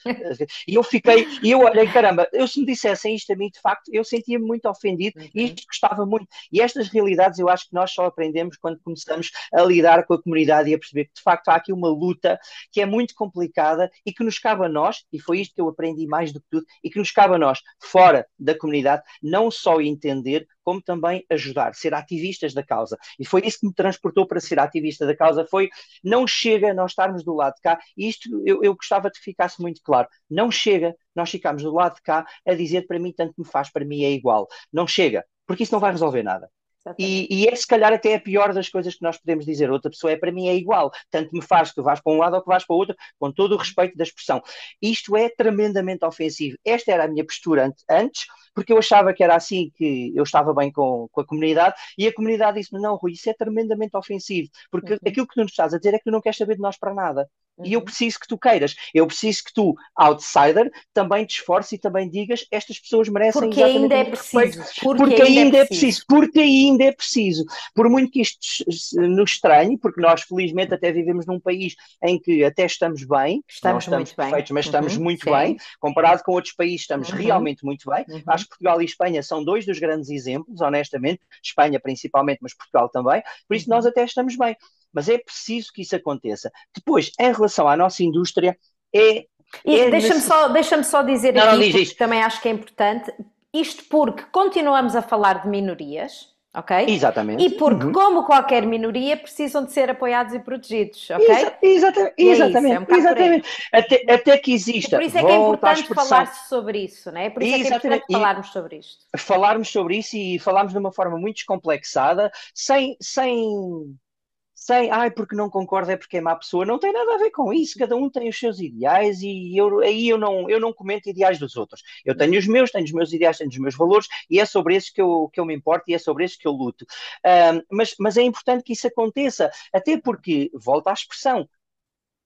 E eu olhei, caramba, eu se me dissessem isto a mim, de facto, eu sentia-me muito ofendido e Uhum. isto gostava muito. E estas realidades eu acho que nós só aprendemos quando começamos a lidar com a comunidade e a perceber que, de facto, há aqui uma luta que é muito complicada e que nos cabe a nós, e foi isto que eu aprendi mais do que tudo, e que nos cabe a nós, fora da comunidade, não só entender, como também ajudar, ser ativistas da causa. E foi isso que me transportou para ser ativista da causa, foi, não chega nós estarmos do lado de cá, e isto eu gostava que ficasse muito claro, não chega nós ficarmos do lado de cá a dizer para mim tanto me faz, para mim é igual. Não chega, porque isso não vai Certo, resolver nada. exatamente. E é se calhar até a pior das coisas que nós podemos dizer. Outra pessoa para mim é igual, tanto me faz que vais para um lado ou que vais para o outro, com todo o respeito da expressão. Isto é tremendamente ofensivo. Esta era a minha postura antes, porque eu achava que era assim que eu estava bem com a comunidade, e a comunidade disse-me, não, Rui, isso é tremendamente ofensivo, porque Uhum. aquilo que tu nos estás a dizer é que tu não queres saber de nós para nada. E eu Uhum. preciso que tu queiras. Eu preciso que tu, outsider, também te esforces e também digas estas pessoas merecem Porque ainda exatamente o é mesmo respeito, preciso, porque ainda é preciso. porque ainda é preciso. Por muito que isto nos estranhe, porque nós felizmente até vivemos num país em que até estamos bem, não Estamos estamos muito bem. perfeitos, mas estamos Uhum. muito bem, Sim. comparado com outros países estamos Uhum. realmente muito bem. Acho Uhum. que Portugal e Espanha são dois dos grandes exemplos, honestamente, Espanha principalmente, mas Portugal também, por isso nós Uhum. até estamos bem. mas é preciso que isso aconteça. Depois, em relação à nossa indústria, é, E é deixa-me só dizer Não, não, aqui, diz porque isto. também acho que é importante, isto porque continuamos a falar de minorias, ok? E Exatamente. porque, Uhum. como qualquer minoria, precisam de ser apoiados e protegidos, ok? E é isso, é um bocado por aí. Exatamente. Até que E por exista, isso é que é volta à importante expressão. falar-se sobre isso, não é? Por isso é que é Exatamente. importante falarmos sobre isto. Falarmos sobre isso e falarmos de uma forma muito descomplexada, sem, porque não concordo é porque é má pessoa, não tem nada a ver com isso, cada um tem os seus ideais e eu não comento ideais dos outros. Eu tenho os meus ideais, tenho os meus valores e é sobre esses que eu me importo e é sobre esses que eu luto. Mas é importante que isso aconteça, até porque, volta à expressão,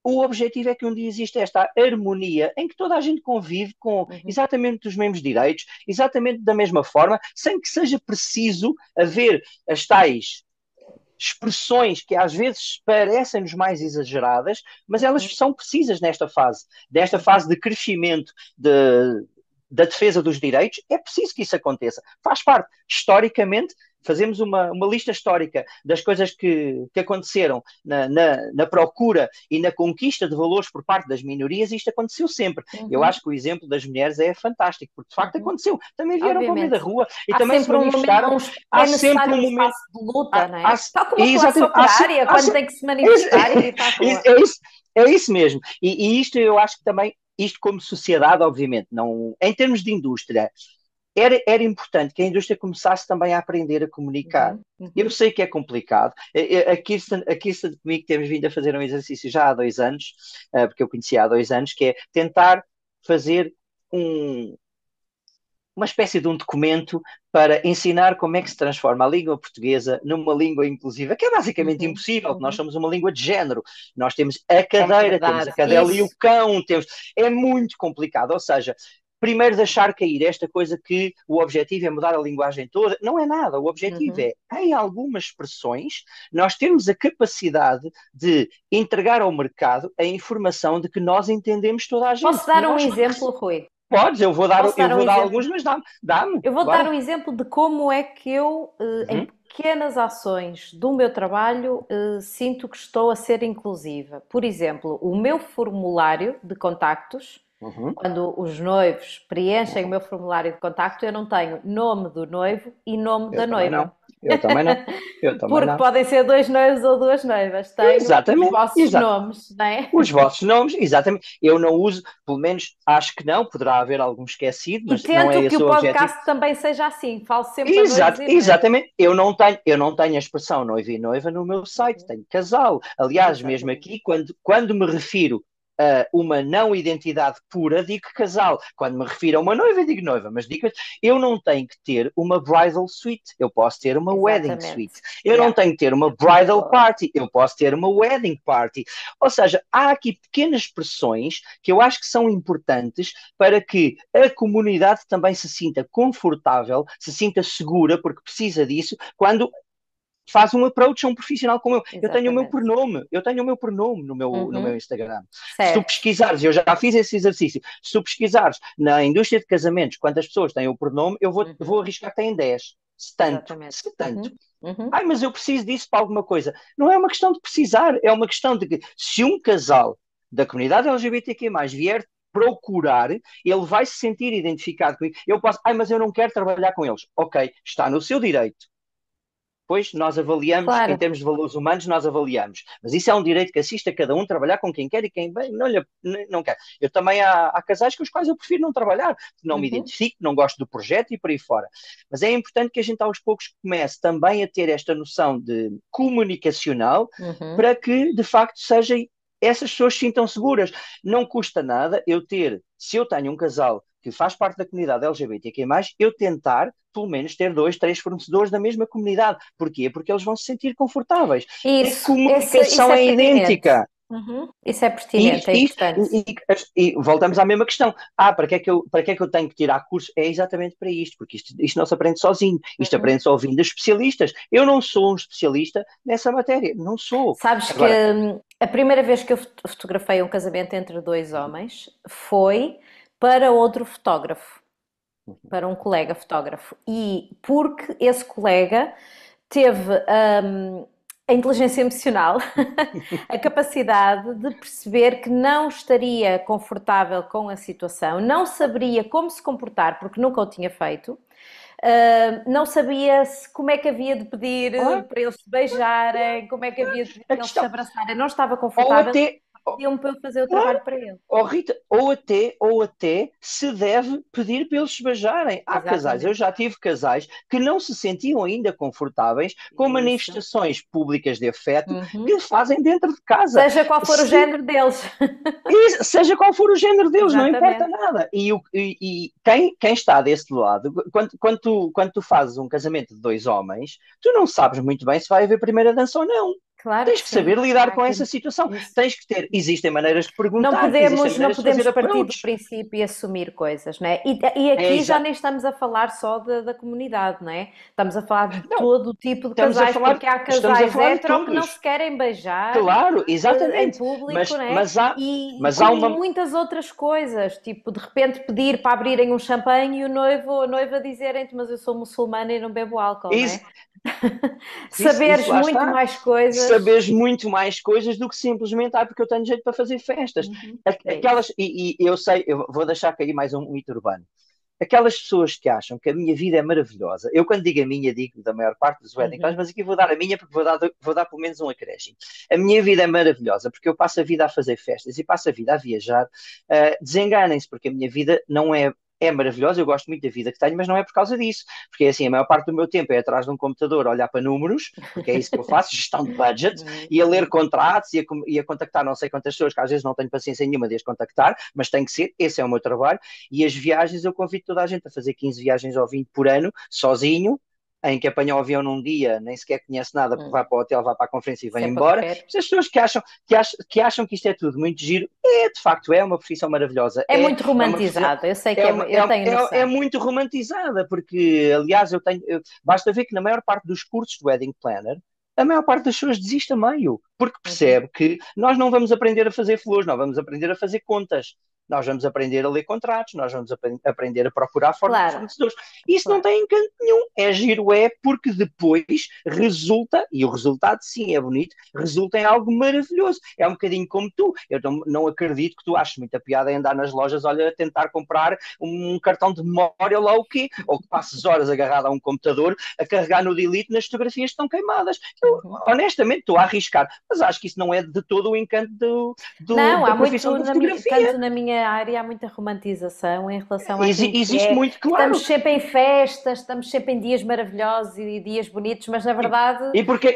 o objetivo é que um dia exista esta harmonia em que toda a gente convive com Uhum. exatamente os mesmos direitos, exatamente da mesma forma, sem que seja preciso haver as tais expressões que às vezes parecem-nos mais exageradas, mas elas são precisas desta fase de crescimento da defesa dos direitos, é preciso que isso aconteça. Faz parte, historicamente, fazemos uma lista histórica das coisas que aconteceram na procura e na conquista de valores por parte das minorias, e isto aconteceu sempre. Eu Uhum. acho que o exemplo das mulheres é fantástico, porque de facto Uhum. aconteceu. Também vieram para o meio da Obviamente. rua e Há também se sempre um momento, manifestaram. é Há sempre necessário um um momento. espaço de luta, Há, não há, é? Tal como a classe exatamente, operária, quando tem que se é, manifestar e ir para a rua. é isso, é isso mesmo. E isto eu acho que também, isto como sociedade, obviamente, não, em termos de indústria, era importante que a indústria começasse também a aprender a comunicar. Uhum. Eu Uhum. sei que é complicado. A Kirsten comigo temos vindo a fazer um exercício já há 2 anos, porque eu conhecia há 2 anos, que é tentar fazer um, uma espécie de um documento para ensinar como é que se transforma a língua portuguesa numa língua inclusiva, que é basicamente Uhum. impossível, porque nós Uhum. somos uma língua de género. Nós temos a É cadeira, temos a verdade. cadela e o Isso. cão, é muito complicado. Ou seja, primeiro deixar cair esta coisa que o objetivo é mudar a linguagem toda. Não é nada. O objetivo Uhum. é, em algumas expressões, nós temos a capacidade de entregar ao mercado a informação de que nós entendemos toda a gente. Posso dar um exemplo, Rui? Podes, Posso dar eu um vou dar exemplo? alguns, mas dá-me, Eu vou dar bora. um exemplo de como é que eu, em Uhum, pequenas ações do meu trabalho, sinto que estou a ser inclusiva. Por exemplo, o meu formulário de contactos, uhum, quando os noivos preenchem o uhum. meu formulário de contacto, eu não tenho nome do noivo e nome Eu da também noiva. não, eu também não, eu também Porque não. podem ser dois noivos ou duas noivas. Tenho os Exatamente, vossos nomes, não é? os vossos nomes, exatamente. Eu não uso, pelo menos acho que não, poderá haver algum esquecido, E mas não é tento que esse o o objetivo. podcast também seja assim. Falo sempre a noivos e noivas. Exatamente. Eu não tenho a expressão noiva e noiva no meu site, Uhum. tenho casal. Aliás, mesmo Exatamente. aqui, quando me refiro a uma não identidade pura, digo casal. Quando me refiro a uma noiva, digo noiva. Mas digo, eu não tenho que ter uma bridal suite, eu posso ter uma wedding Exatamente. suite. Eu não Yeah. tenho que ter uma bridal party, eu posso ter uma wedding party. Ou seja, há aqui pequenas expressões que eu acho que são importantes para que a comunidade também se sinta confortável, se sinta segura, porque precisa disso, quando faz um approach a um profissional como eu. Exatamente. Eu tenho o meu pronome no meu Uhum. Instagram. Se tu Certo. pesquisares, eu já fiz esse exercício, se tu pesquisares na indústria de casamentos quantas pessoas têm o pronome, eu vou Uhum. arriscar que têm 10. Se tanto, Exatamente. se tanto. Uhum. Uhum. Mas eu preciso disso para alguma coisa. Não é uma questão de precisar, é uma questão de que se um casal da comunidade LGBTQ+, vier procurar, ele vai se sentir identificado comigo. Eu posso, mas eu não quero trabalhar com eles. Ok, está no seu direito. Pois nós avaliamos, em Claro. termos de valores humanos, nós avaliamos. Mas isso é um direito que assiste a cada um trabalhar com quem quer e quem bem não quer. Eu também há casais com os quais eu prefiro não trabalhar, não me Uhum. identifico, não gosto do projeto e por aí fora. Mas é importante que a gente aos poucos comece também a ter esta noção de comunicacional Uhum. para que, de facto, essas pessoas se sintam seguras. Não custa nada eu ter, se eu tenho um casal que faz parte da comunidade LGBTQ+, eu tentar, pelo menos, ter 2, 3 fornecedores da mesma comunidade. Porquê? Porque eles vão se sentir confortáveis. A Isso comunicação é é pertinente. idêntica. Uhum. Isso é E, pertinente, é e, importante. e, e voltamos à mesma questão. Para que é que eu tenho que tirar curso? É exatamente para isto, porque isto não se aprende sozinho. Isto Uhum. aprende-se ouvindo especialistas. Eu não sou um especialista nessa matéria. Não sou. Sabes que Agora, a primeira vez que eu fotografei um casamento entre dois homens foi para outro fotógrafo, para um colega fotógrafo. E porque esse colega teve A inteligência emocional, a capacidade de perceber que não estaria confortável com a situação, não saberia como se comportar porque nunca o tinha feito, não sabia como é que havia de pedir Claro, para eles se beijarem, como é que havia de pedir a para eles se questão, abraçarem, não estava ou confortável, até, pediam-me para eu fazer o claro, trabalho para ele. oh, Rita, ou até se deve pedir para eles se beijarem. Há casais, eu Exatamente. já tive casais que não se sentiam ainda confortáveis com Isso. manifestações públicas de afeto Uhum. que fazem dentro de casa. Seja qual for o Se, género deles. seja qual for o género deles, não importa Exatamente. nada. E quem está desse lado, quando tu fazes um casamento de dois homens, tu não sabes muito bem se vai haver primeira dança ou não. Claro que Tens que saber sim. lidar Há com essa aqui situação. isso. Tens que ter. Existem maneiras de Não perguntar, existem podemos, não maneiras de podemos fazer partir do approach. princípio e assumir coisas, não é? E É aqui já exa... nem estamos a falar só da comunidade, não é? Estamos a falar de Não, todo o tipo de estamos a casais, falar, porque há estamos a casais falar de hetero que não todos. se querem beijar Claro, em exatamente. público, Mas, não é? mas há, E mas há como uma. muitas outras coisas, tipo de repente pedir para abrirem um champanhe e o noivo ou a noiva dizerem-te, mas eu sou muçulmana e não bebo álcool, não Isso, é? isso Saberes lá muito está. mais coisas. Saberes muito mais coisas do que simplesmente, porque eu tenho jeito para fazer festas. Uhum, é isso. Aquelas, e eu sei, eu vou deixar cair mais um mito urbano. Aquelas pessoas que acham que a minha vida é maravilhosa, eu quando digo a minha, digo da maior parte dos wedding planners, Uhum. mas aqui vou dar a minha porque vou dar pelo menos um acréscimo. A minha vida é maravilhosa porque eu passo a vida a fazer festas e passo a vida a viajar. Desenganem-se, porque a minha vida não é maravilhosa, eu gosto muito da vida que tenho, mas não é por causa disso, porque é assim, a maior parte do meu tempo é atrás de um computador a olhar para números, porque é isso que eu faço, gestão de budget, e a ler Uhum. contratos e a contactar não sei quantas pessoas, que às vezes não tenho paciência nenhuma de as contactar, mas tem que ser, esse é o meu trabalho. E as viagens, eu convido toda a gente a fazer 15 viagens ou 20 por ano, sozinho, em que apanha o avião num dia, nem sequer conhece nada, porque vai para o hotel, vai para a conferência e Isso vem é para embora. correr. As pessoas que acham que isto é tudo muito giro, de facto, é uma profissão maravilhosa. É É, muito é uma profissão. romantizado, eu sei que É, uma- eu tenho é noção. muito romantizada, porque, aliás, basta ver que na maior parte dos cursos de Wedding Planner, a maior parte das pessoas desiste a meio, porque Uhum. percebe que nós não vamos aprender a fazer flores, nós vamos aprender a fazer contas. Nós vamos aprender a ler contratos, nós vamos aprender a procurar Claro, fornecedores. Isso não claro. tem encanto nenhum. É giro, porque depois resulta, e o resultado sim é bonito, resulta em algo maravilhoso. É um bocadinho como tu. Eu não acredito que tu aches muita piada em andar nas lojas, olha, a tentar comprar um cartão de memória ou lá o quê, ou que passes horas agarrado a um computador a carregar no delete nas fotografias que estão queimadas. Eu, Uhum. honestamente, estou a arriscar, mas acho que isso não é de todo o encanto Não, da há profissão muito, da fotografia. tanto na minha área, há muita romantização em relação àquilo Existe muito, que estamos claro. sempre em festas, estamos sempre em dias maravilhosos e dias bonitos, mas na E, verdade,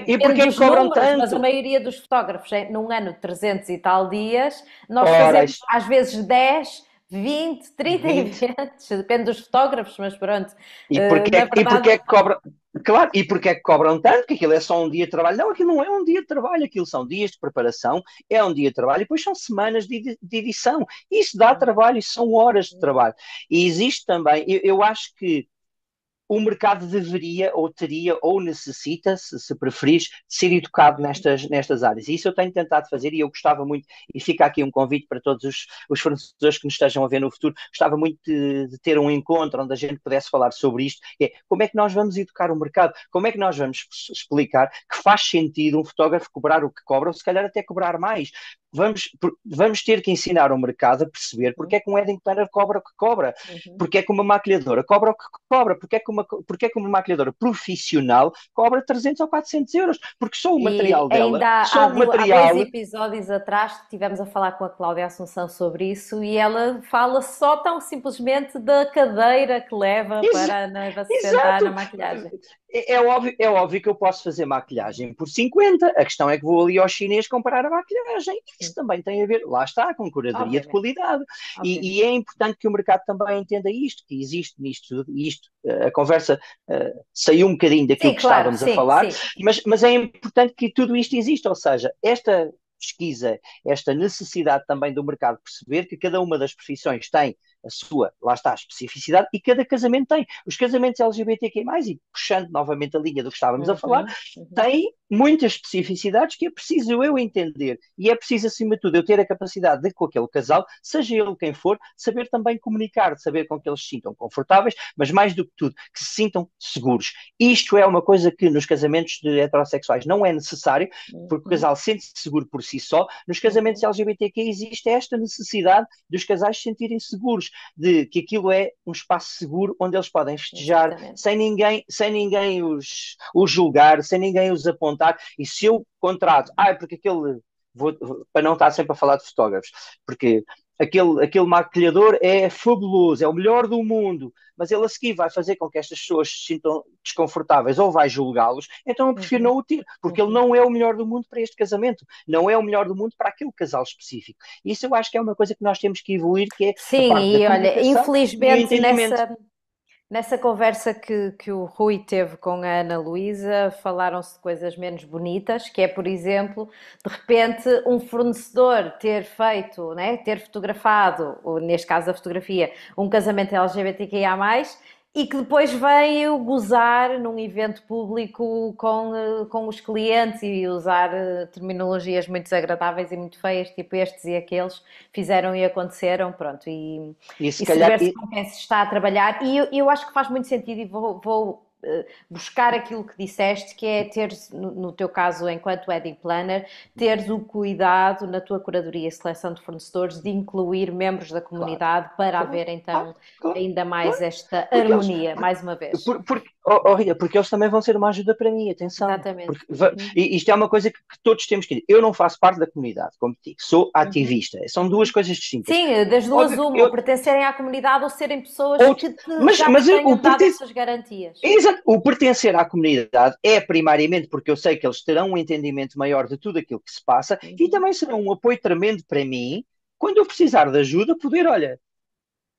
e porquê depende é que dos cobram números, mas tanto? a maioria dos fotógrafos, num ano de 300 e tal dias, nós Ora, fazemos às vezes 10, 20, 30 20. eventos, depende dos fotógrafos, mas pronto, E na porquê verdade, é que cobram? Claro, e porquê é que cobram tanto? Que aquilo é só um dia de trabalho. Não, aquilo não é um dia de trabalho, aquilo são dias de preparação, é um dia de trabalho, e depois são semanas de edição. Isso dá trabalho, isso são horas de trabalho. E existe também, eu acho que o mercado deveria, ou teria, ou necessita, se preferires, ser educado nestas áreas. E isso eu tenho tentado fazer e eu gostava muito, e fica aqui um convite para todos os fornecedores que nos estejam a ver no futuro, gostava muito de ter um encontro onde a gente pudesse falar sobre isto, que é como é que nós vamos educar o mercado, como é que nós vamos explicar que faz sentido um fotógrafo cobrar o que cobra, ou se calhar até cobrar mais. Vamos ter que ensinar o mercado a perceber porque é que um wedding planner cobra o que cobra, uhum. porque é que uma maquilhadora cobra o que cobra, porque é que uma maquilhadora profissional cobra 300 ou 400 euros, porque só o E material dela, ainda só o há dois material, episódios atrás que tivemos a falar com a Cláudia Assunção sobre isso e ela fala só tão simplesmente da cadeira que leva ex- para a noiva se sentar na exato, maquilhagem. é óbvio que eu posso fazer maquilhagem por 50, a questão é que vou ali ao chinês comprar a maquilhagem, isso Sim, também tem a ver, lá está, com curadoria de obviamente, qualidade, e obviamente. é importante que o mercado também entenda isto, que existe nisto, isto, a conversa saiu um bocadinho daquilo Sim, que claro, estávamos a sim, falar, sim. mas é importante que tudo isto exista, ou seja, esta pesquisa, esta necessidade também do mercado perceber que cada uma das profissões tem lá está, especificidade, e cada casamento tem. Os casamentos LGBTQ+, e puxando novamente a linha do que estávamos a falar, têm muitas especificidades que é preciso eu entender. E é preciso, acima de tudo, eu ter a capacidade de, com aquele casal, seja ele quem for, saber também comunicar, de saber com que eles se sintam confortáveis, mas mais do que tudo, que se sintam seguros. Isto é uma coisa que nos casamentos de heterossexuais não é necessário, porque o casal sente-se seguro por si só. Nos casamentos LGBTQ existe esta necessidade dos casais se sentirem seguros, de que aquilo é um espaço seguro onde eles podem festejar sem ninguém os julgar, sem ninguém os apontar. E se eu contrato, porque aquele, para não estar sempre a falar de fotógrafos, porque aquele maquilhador é fabuloso, é o melhor do mundo, mas ele a seguir vai fazer com que estas pessoas se sintam desconfortáveis ou vai julgá-los, então eu prefiro não o ter, porque ele não é o melhor do mundo para este casamento, não é o melhor do mundo para aquele casal específico. Isso eu acho que é uma coisa que nós temos que evoluir, que é a parte e da olha, comunicação e o infelizmente entendimento. nessa conversa que o Rui teve com a Ana Luísa, falaram-se de coisas menos bonitas, que é, por exemplo, de repente um fornecedor ter feito, né, ter fotografado, ou neste caso a fotografia, um casamento LGBTQIA+, e que depois veio gozar num evento público com os clientes e usar terminologias muito desagradáveis e muito feias, tipo estes e aqueles, fizeram e aconteceram, pronto, E se e calhar, saber-se com quem se está a trabalhar. E eu acho que faz muito sentido e vou buscar aquilo que disseste, que é ter, no teu caso, enquanto wedding planner, teres o cuidado na tua curadoria e seleção de fornecedores de incluir membros da claro, comunidade para claro, haver então claro, ainda mais claro, esta porque eles, harmonia, mais uma vez. Rita, porque eles também vão ser uma ajuda para mim, atenção. Exatamente. Porque, e isto é uma coisa que todos temos que dizer. Eu não faço parte da comunidade, como te digo, sou ativista. São duas coisas distintas. Sim, das duas Óbvio que uma, ou pertencerem à comunidade ou serem pessoas outro, que mas, já mas te o, tenham dado perten- essas garantias. exato, o pertencer à comunidade é primariamente porque eu sei que eles terão um entendimento maior de tudo aquilo que se passa e também serão um apoio tremendo para mim quando eu precisar de ajuda, poder, olha,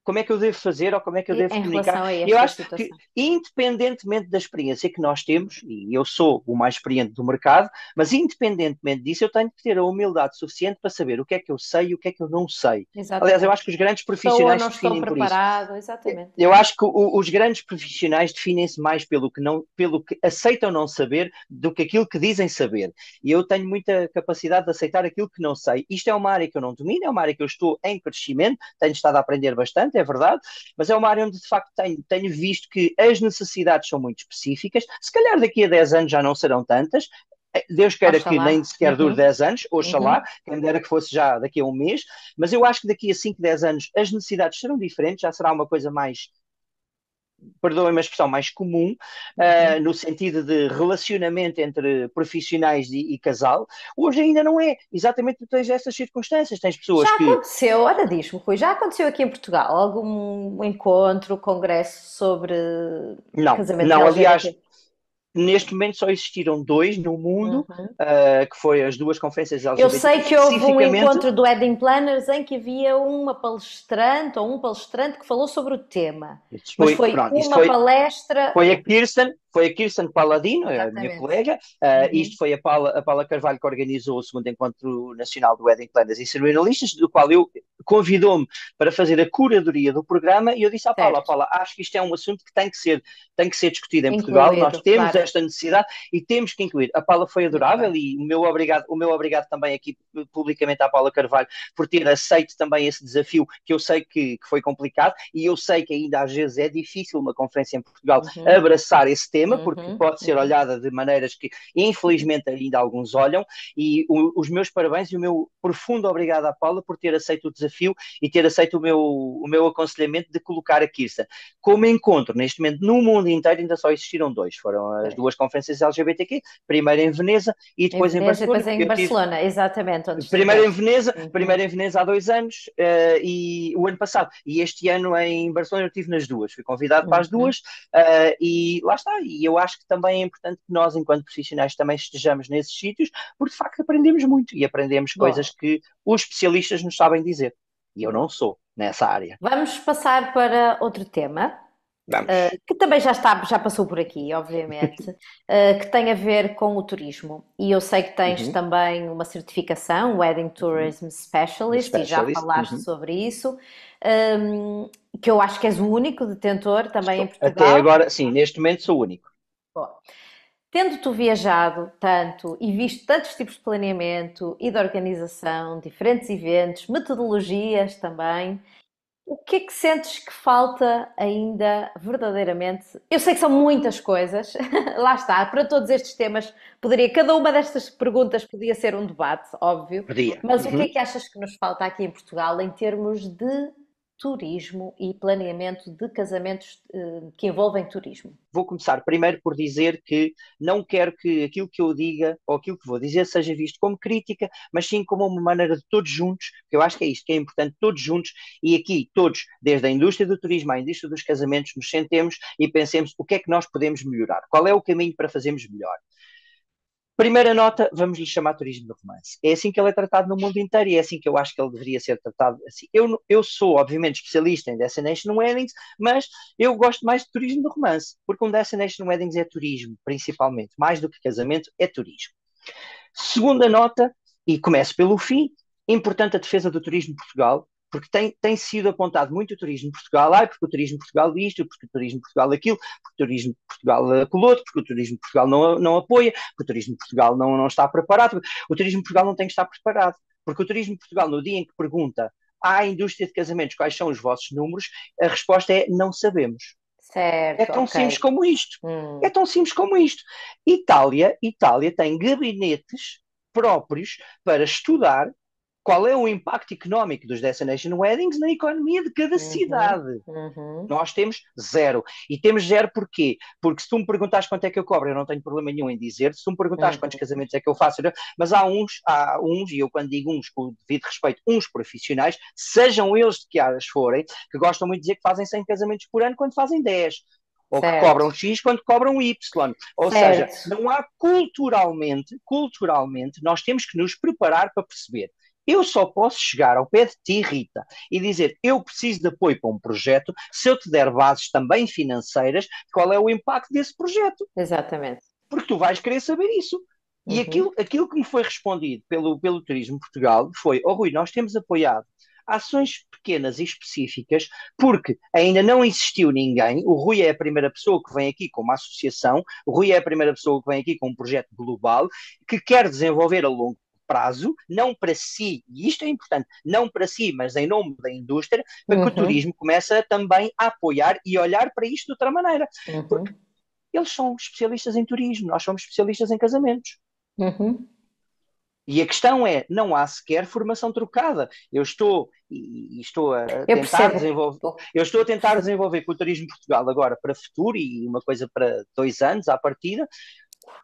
como é que eu devo fazer ou como é que eu devo Em comunicar. relação a Eu esta acho que, situação. independentemente da experiência que nós temos, e eu sou o mais experiente do mercado, mas independentemente disso, eu tenho que ter a humildade suficiente para saber o que é que eu sei e o que é que eu não sei. Aliás, eu Exatamente. acho que os grandes Estou ou profissionais não se estou definem por isso. preparado, exatamente. Eu acho que os grandes profissionais definem-se mais pelo que aceitam não saber do que aquilo que dizem saber. E eu tenho muita capacidade de aceitar aquilo que não sei. Isto é uma área que eu não domino, é uma área que eu estou em crescimento, tenho estado a aprender bastante, é verdade, mas é uma área onde de facto tenho visto que as necessidades são muito específicas. Se calhar daqui a 10 anos já não serão tantas, Deus queira que nem Oxalá. sequer dure 10 anos, oxalá, Uhum. quem me dera que fosse já daqui a um mês, mas eu acho que daqui a 5, 10 anos as necessidades serão diferentes, já será uma coisa mais, perdoem-me a expressão, mais comum, no sentido de relacionamento entre profissionais e casal. Hoje ainda não é, exatamente porque tens essas circunstâncias, tens pessoas Já que, aconteceu, olha diz-me, Rui, já aconteceu aqui em Portugal algum encontro, congresso sobre não, casamento não, aliás, LGBT? neste momento só existiram dois no mundo, Uhum. que foi as duas conferências Eu LGBTQ, sei que houve um especificamente. encontro do Wedding Planners em que havia uma palestrante ou um palestrante que falou sobre o tema, Isso mas foi, foi pronto, isso uma palestra. foi a Kirsten Paladino, a minha Exatamente. colega. Isto Uhum. foi a Paula Carvalho que organizou o segundo encontro nacional do Wedding Planners e Cerimonialistas, do qual eu convidou-me para fazer a curadoria do programa e eu disse à Certo. Paula, acho que isto é um assunto que tem que ser discutido em Portugal, nós Incluído, temos claro. esta necessidade e temos que incluir. A Paula foi Muito adorável bem. e o meu obrigado também aqui publicamente à Paula Carvalho por ter aceito também esse desafio que eu sei que foi complicado e eu sei que ainda às vezes é difícil uma conferência em Portugal Uhum. abraçar esse tema, porque Uhum. pode ser Uhum. olhada de maneiras que infelizmente ainda alguns olham, e os meus parabéns e o meu profundo obrigado à Paula por ter aceito o desafio e ter aceito o meu aconselhamento de colocar a Kirsten. Como encontro, neste momento, no mundo inteiro ainda só existiram dois, foram as Pois. duas conferências LGBTQ, primeiro em Veneza e Em depois em Veneza e Barcelona. depois em Eu tive Barcelona, exatamente, onde Primeiro em estiveste. Veneza, Uhum. primeiro em Veneza há 2 anos, e o ano passado. E este ano em Barcelona eu estive nas duas. Fui convidado para as Uhum. duas, e lá está. E eu acho que também é importante que nós, enquanto profissionais, também estejamos nesses sítios, porque de facto aprendemos muito e aprendemos coisas Boa, que os especialistas nos sabem dizer. E eu não boa. sou nessa área. Vamos passar para outro tema. Vamos. Que também já passou por aqui, obviamente, que tem a ver com o turismo. E eu sei que tens também uma certificação, Wedding Tourism Specialist, e já falaste sobre isso, que eu acho que és o único detentor também em Portugal. Até agora, sim, neste momento sou o único. Bom, tendo tu viajado tanto e visto tantos tipos de planeamento e de organização, diferentes eventos, metodologias também, o que é que sentes que falta ainda verdadeiramente? Eu sei que são muitas coisas, lá está, para todos estes temas, cada uma destas perguntas podia ser um debate, óbvio, mas o que é que achas que nos falta aqui em Portugal em termos de turismo e planeamento de casamentos que envolvem turismo? Vou começar primeiro por dizer que não quero que aquilo que eu diga ou aquilo que vou dizer seja visto como crítica, mas sim como uma maneira de todos juntos, que eu acho que é isto que é importante, todos juntos, e aqui todos, desde a indústria do turismo à indústria dos casamentos, nos sentemos e pensemos o que é que nós podemos melhorar, qual é o caminho para fazermos melhor. Primeira nota, vamos lhe chamar turismo de romance. É assim que ele é tratado no mundo inteiro e é assim que eu acho que ele deveria ser tratado assim. Eu sou, obviamente, especialista em Destination Weddings, mas eu gosto mais de turismo de romance, porque um Destination Weddings é turismo, principalmente. Mais do que casamento, é turismo. Segunda nota, e começo pelo fim, importante a defesa do turismo de Portugal, porque tem sido apontado muito o turismo de Portugal, porque o turismo de Portugal isto, porque o turismo de Portugal aquilo, porque o turismo de Portugal colote, porque o turismo de Portugal não apoia, porque o turismo de Portugal não está preparado. O turismo de Portugal não tem que estar preparado, porque o turismo de Portugal, no dia em que pergunta à indústria de casamentos quais são os vossos números, a resposta é não sabemos. Certo, é tão simples como isto. É tão simples como isto. Itália tem gabinetes próprios para estudar qual é o impacto económico dos Destination Weddings na economia de cada cidade. Nós temos zero. E temos zero porquê? Porque se tu me perguntares quanto é que eu cobro, eu não tenho problema nenhum em dizer. Se tu me perguntares quantos casamentos é que eu faço, mas há uns, e eu quando digo uns, com o devido respeito, uns profissionais, sejam eles de que áreas forem, que gostam muito de dizer que fazem 100 casamentos por ano quando fazem 10. Ou que cobram X quando cobram Y. Ou seja, não há culturalmente, nós temos que nos preparar para perceber. Eu só posso chegar ao pé de ti, Rita, e dizer eu preciso de apoio para um projeto se eu te der bases também financeiras de qual é o impacto desse projeto. Exatamente. Porque tu vais querer saber isso. E aquilo que me foi respondido pelo Turismo Portugal foi, Rui, nós temos apoiado ações pequenas e específicas, porque ainda não existiu ninguém. O Rui é a primeira pessoa que vem aqui com uma associação, o Rui é a primeira pessoa que vem aqui com um projeto global que quer desenvolver a longo prazo, não para si, e isto é importante, não para si, mas em nome da indústria, para que o turismo comece também a apoiar e olhar para isto de outra maneira. Porque eles são especialistas em turismo, nós somos especialistas em casamentos. E a questão é, não há sequer formação trocada. Eu estou a tentar desenvolver com o Turismo Portugal agora para futuro e uma coisa para 2 anos à partida,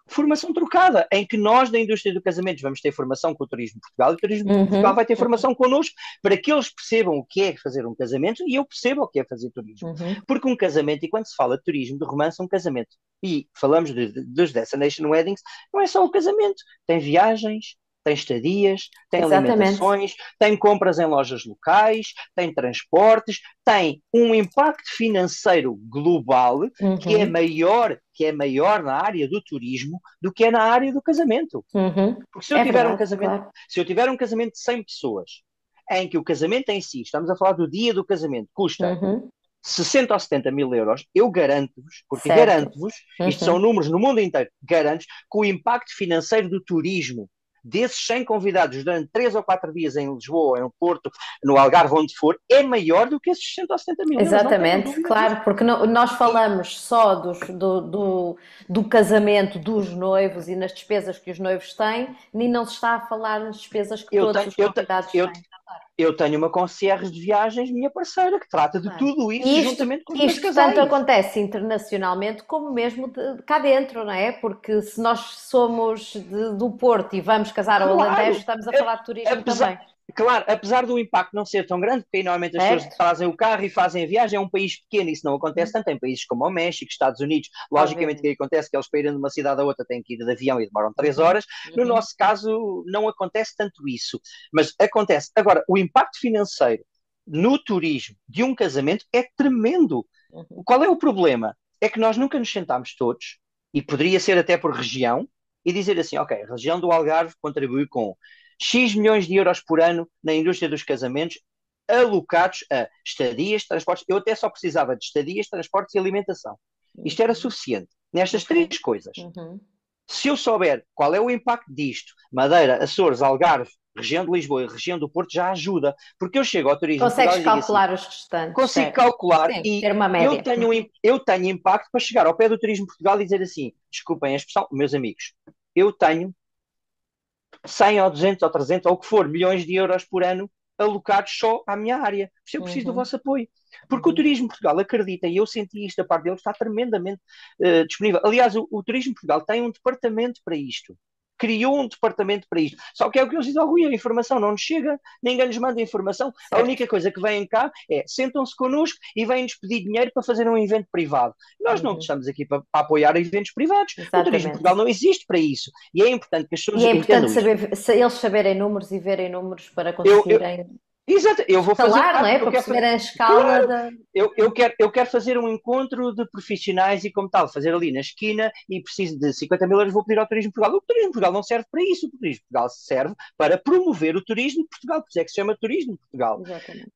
formação trocada, em que nós da indústria do casamento vamos ter formação com o Turismo Portugal e o Turismo Portugal vai ter formação connosco para que eles percebam o que é fazer um casamento e eu perceba o que é fazer turismo. Porque um casamento, e quando se fala de turismo de romance, um casamento, e falamos dos Destination Weddings, não é só o casamento, tem viagens, tem estadias, tem alimentações, tem compras em lojas locais, tem transportes, tem um impacto financeiro global que é maior na área do turismo do que é na área do casamento. Porque se eu tiver um casamento, se eu tiver um casamento de 100 pessoas, em que o casamento em si, estamos a falar do dia do casamento, custa 60 ou 70 mil euros, eu garanto-vos, porque garanto-vos, isto são números no mundo inteiro, garanto-vos que o impacto financeiro do turismo desses 100 convidados durante 3 ou 4 dias em Lisboa, no Porto, no Algarve, onde for, é maior do que esses 60 ou 70 mil euros. Exatamente, claro, porque nós falamos só do casamento dos noivos e nas despesas que os noivos têm, nem não se está a falar nas despesas que todos os convidados têm. Eu tenho uma concierge de viagens, minha parceira, que trata de tudo isso juntamente com os meus casais. Isto tanto acontece internacionalmente como mesmo cá dentro, não é? Porque se nós somos do Porto e vamos casar ao Alentejo, estamos a falar de turismo também. Claro, apesar do impacto não ser tão grande, porque aí normalmente as pessoas trazem o carro e fazem a viagem, é um país pequeno, isso não acontece tanto em países como o México, Estados Unidos, logicamente que acontece que eles para irem de uma cidade a outra têm que ir de avião e demoram 3 horas, no nosso caso não acontece tanto isso, mas acontece. Agora, o impacto financeiro no turismo de um casamento é tremendo. Uhum. Qual é o problema? É que nós nunca nos sentámos todos, e poderia ser até por região, e dizer assim, ok, a região do Algarve contribui com X milhões de euros por ano na indústria dos casamentos, alocados a estadias, transportes. Eu até só precisava de estadias, transportes e alimentação. Isto era Uhum. suficiente. Nestas Ok. três coisas. Uhum. Se eu souber qual é o impacto disto, Madeira, Açores, Algarve, região de Lisboa e região do Porto, já ajuda. Porque eu chego ao Turismo de Portugal Consegues e digo assim, calcular os restantes, consigo certo? calcular Sim, e ter uma média. eu tenho impacto para chegar ao pé do Turismo de Portugal e dizer assim, desculpem a expressão, meus amigos, eu tenho 100 ou 200 ou 300 ou o que for, milhões de euros por ano alocados só à minha área. Por isso eu preciso do Uhum. vosso apoio. Porque o Uhum. Turismo Portugal acredita, e eu senti isto da parte dele, está tremendamente disponível. Aliás, o Turismo Portugal tem um departamento para isto. Criou um departamento para isto. Só que é o que eles dizem ao Rui, a informação não nos chega, ninguém nos manda informação. A Certo. única coisa que vêm cá é sentam-se connosco e vêm-nos pedir dinheiro para fazer um evento privado. Nós não Uhum. estamos aqui para apoiar eventos privados. O Turismo Exatamente. Portugal não existe para isso. E é importante que as pessoas E é importante entendam isto. saber, eles saberem números e verem números para Eu, eu, conseguirem Exato, eu vou fazer. escalar, não é? Porque eu Para quero fazer. perceberem a escala Claro, da. eu quero fazer um encontro de profissionais e, como tal, fazer ali na esquina e preciso de 50 mil euros, vou pedir ao Turismo de Portugal. O Turismo de Portugal não serve para isso. O Turismo de Portugal serve para promover o turismo de Portugal, por isso é que se chama Turismo de Portugal. Exatamente.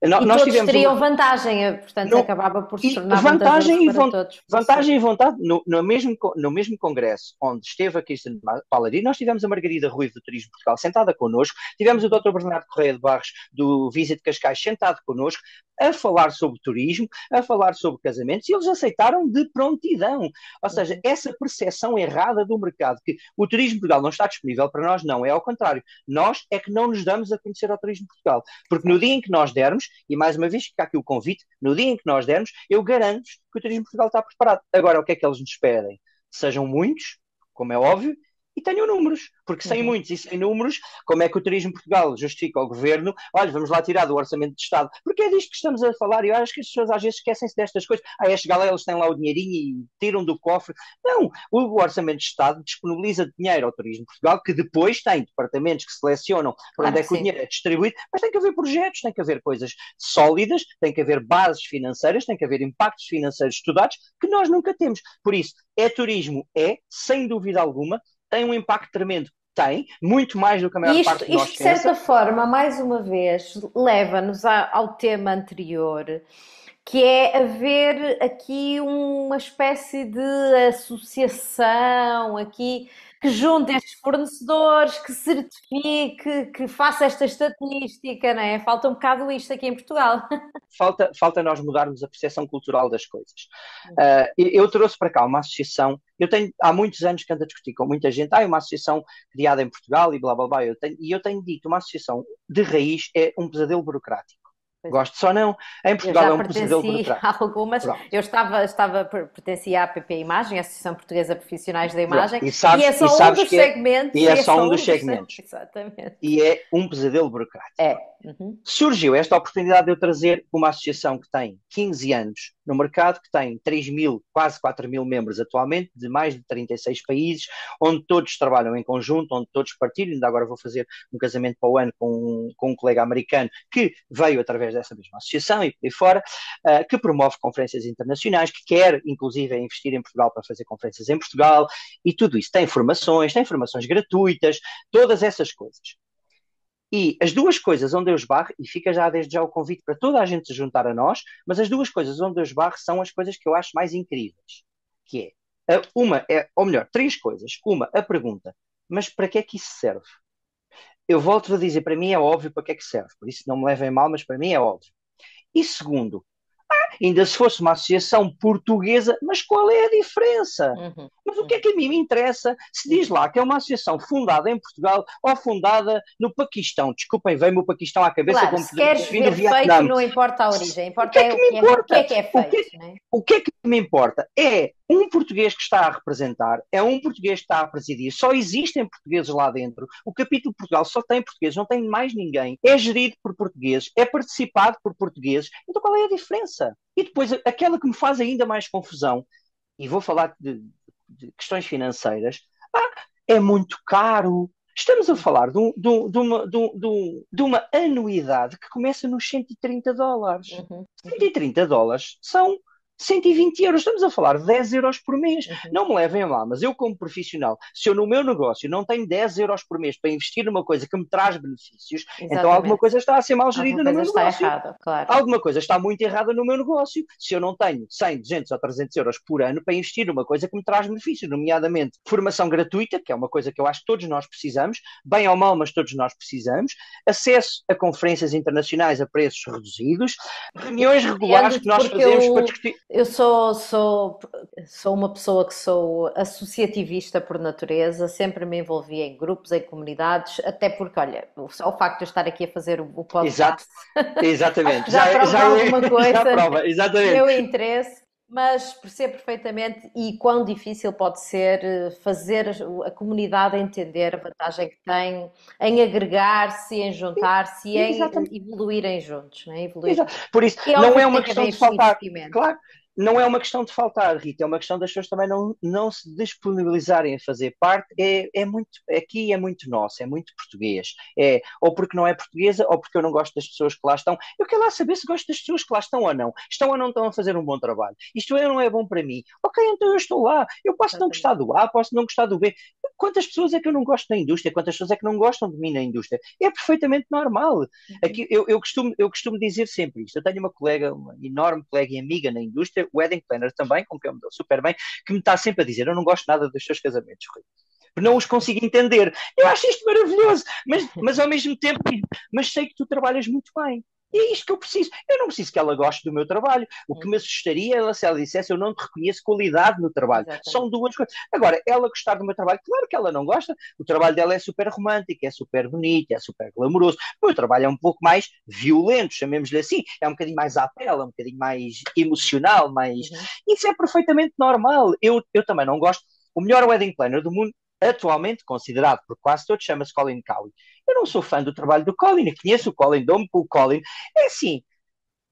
E Nós todos tivemos teriam uma. vantagem, portanto, No, acabava por se e tornar vantajoso para todos. Por isso. vantagem e vontade no mesmo congresso onde esteve a Cristina Palladino, nós tivemos a Margarida Ruivo do Turismo de Portugal sentada connosco, tivemos o Uhum. Dr. Bernardo Correia de Barros do Visit Cascais sentado connosco a falar sobre turismo, a falar sobre casamentos e eles aceitaram de prontidão. Ou seja, Uhum. essa percepção errada do mercado que o Turismo de Portugal não está disponível para nós, não, é ao contrário. Nós é que não nos damos a conhecer ao Turismo de Portugal, porque no Certo. dia em que nós dermos, e mais uma vez fica aqui o convite, no dia em que nós dermos, eu garanto que o Turismo de Portugal está preparado. Agora, o que é que eles nos pedem? Sejam muitos, como é óbvio, e tenham números, porque sem Uhum. muitos e sem números, como é que o Turismo de Portugal justifica ao governo? Olha, vamos lá tirar do orçamento de Estado, porque é disto que estamos a falar, e eu acho que as pessoas às vezes esquecem-se destas coisas. Estes galelos têm lá o dinheirinho e tiram do cofre. Não, o orçamento de Estado disponibiliza dinheiro ao Turismo de Portugal, que depois tem departamentos que selecionam para Claro onde é que que o sim. dinheiro é distribuído, mas tem que haver projetos, tem que haver coisas sólidas, tem que haver bases financeiras, tem que haver impactos financeiros estudados, que nós nunca temos. Por isso, é turismo? É, sem dúvida alguma, tem um impacto tremendo. Tem, muito mais do que a maior E parte de isto, nós de certa pensa. forma, mais uma vez, leva-nos ao tema anterior, que é haver aqui uma espécie de associação aqui que junte estes fornecedores, que certifique, que faça esta estatística, não é? Falta um bocado isto aqui em Portugal. Falta nós mudarmos a percepção cultural das coisas. Eu trouxe para cá uma associação, há muitos anos que ando a discutir com muita gente, uma associação criada em Portugal e blá blá blá, eu tenho dito, uma associação de raiz é um pesadelo burocrático. Pois é. Gosto só não, em Eu Portugal já é um pesadelo pertenci burocrático. a algumas, Pronto, pertencia à PP Imagem, a Associação Portuguesa de Profissionais da pronto. Imagem, E e é sabes, e só um sabes dos que é, segmentos, e e é é só só um dos um dos segmentos. segmentos, exatamente. E é um pesadelo burocrático. É. Uhum. Surgiu esta oportunidade de eu trazer uma associação que tem 15 anos no mercado, que tem 3 mil, quase 4 mil membros atualmente, de mais de 36 países, onde todos trabalham em conjunto, onde todos partilham. Ainda agora vou fazer um casamento para o ano com um colega americano que veio através dessa mesma associação e por aí fora, que promove conferências internacionais, que quer, inclusive, investir em Portugal para fazer conferências em Portugal, e tudo isso. Tem formações gratuitas, todas essas coisas. E as duas coisas onde eu esbarro, e fica já desde já o convite para toda a gente se juntar a nós, mas as duas coisas onde eu esbarro são as coisas que eu acho mais incríveis. Que ou melhor, três coisas. Uma, a pergunta, mas para que é que isso serve? Eu volto a dizer, para mim é óbvio para que é que serve, por isso não me levem mal, mas para mim é óbvio. E segundo, ainda se fosse uma associação portuguesa, mas qual é a diferença? Uhum. Mas o que é que a mim me interessa se diz lá que é uma associação fundada em Portugal ou fundada no Paquistão? Desculpem, veio-me o Paquistão à cabeça Claro, como se poderia queres ter vindo o ver feito, Vietnã. não importa a origem, O que importa é é que me o que importa? é feito, não é? O que é que me importa? É um português que está a representar, é um português que está a presidir, só existem portugueses lá dentro, o capítulo de Portugal só tem portugueses, não tem mais ninguém, é gerido por portugueses, é participado por portugueses, então qual é a diferença? E depois, aquela que me faz ainda mais confusão, e vou falar de questões financeiras, é muito caro, Estamos a falar de uma anuidade que começa nos US$ 130. Uhum, US$ 130 são 120 euros. Estamos a falar de 10 euros por mês. uhum. Não me levem a mal, mas eu, como profissional, se eu no meu negócio não tenho 10 euros por mês para investir numa coisa que me traz benefícios, então alguma Exatamente. coisa está a ser mal Alguma gerida no coisa meu está negócio. errada, claro. Alguma coisa está muito errada no meu negócio se eu não tenho 100, 200 ou 300 euros por ano para investir numa coisa que me traz benefícios, nomeadamente formação gratuita, que é uma coisa que eu acho que todos nós precisamos, bem ou mal, mas todos nós precisamos, acesso a conferências internacionais a preços reduzidos, reuniões regulares que nós Porque fazemos para discutir. eu sou uma pessoa que sou associativista por natureza, sempre me envolvi em grupos, em comunidades, até porque, olha, só o facto de eu estar aqui a fazer o Exato, podcast exatamente. já prova alguma coisa, já prova, exatamente. meu interesse, mas percebo perfeitamente e quão difícil pode ser fazer a comunidade entender a vantagem que tem em agregar-se, em juntar-se e em Exatamente. evoluírem juntos, não é? Evoluir. Exato. Por isso, É não óbvio é que uma tem que questão haver de faltar. investimento. Claro, não é uma questão de faltar, Rita, é uma questão das pessoas também não se disponibilizarem a fazer parte. Aqui é muito nosso, é muito português. É ou porque não é portuguesa, ou porque eu não gosto das pessoas que lá estão. Eu quero lá saber se gosto das pessoas que lá estão ou não. Estão ou não estão a fazer um bom trabalho. Isto não é bom para mim. Ok, então eu estou lá. Eu posso não Exatamente. gostar do A, posso não gostar do B. Quantas pessoas é que eu não gosto da indústria? Quantas pessoas é que não gostam de mim na indústria? É perfeitamente normal. Aqui, eu costumo dizer sempre isto. Eu tenho uma colega, uma enorme colega e amiga na indústria, wedding planner também, com quem eu me dou super bem, que me está sempre a dizer: eu não gosto nada dos seus casamentos, Rui. Não os consigo entender. Eu acho isto maravilhoso, mas ao mesmo tempo, mas sei que tu trabalhas muito bem. E é isto que eu preciso. Eu não preciso que ela goste do meu trabalho. O que me assustaria era se ela dissesse: eu não te reconheço qualidade no trabalho. Exatamente. São duas coisas. Agora, ela gostar do meu trabalho, claro que ela não gosta. O trabalho dela é super romântico, é super bonito, é super glamouroso. O meu trabalho é um pouco mais violento, chamemos-lhe assim. É um bocadinho mais à pele, é um bocadinho mais emocional, mais... Isso é perfeitamente normal. Eu também não gosto. O melhor wedding planner do mundo, atualmente considerado por quase todos, chama-se Colin Cowie. Eu não sou fã do trabalho do Colin, eu conheço o Colin, dou-me com o Colin. É assim,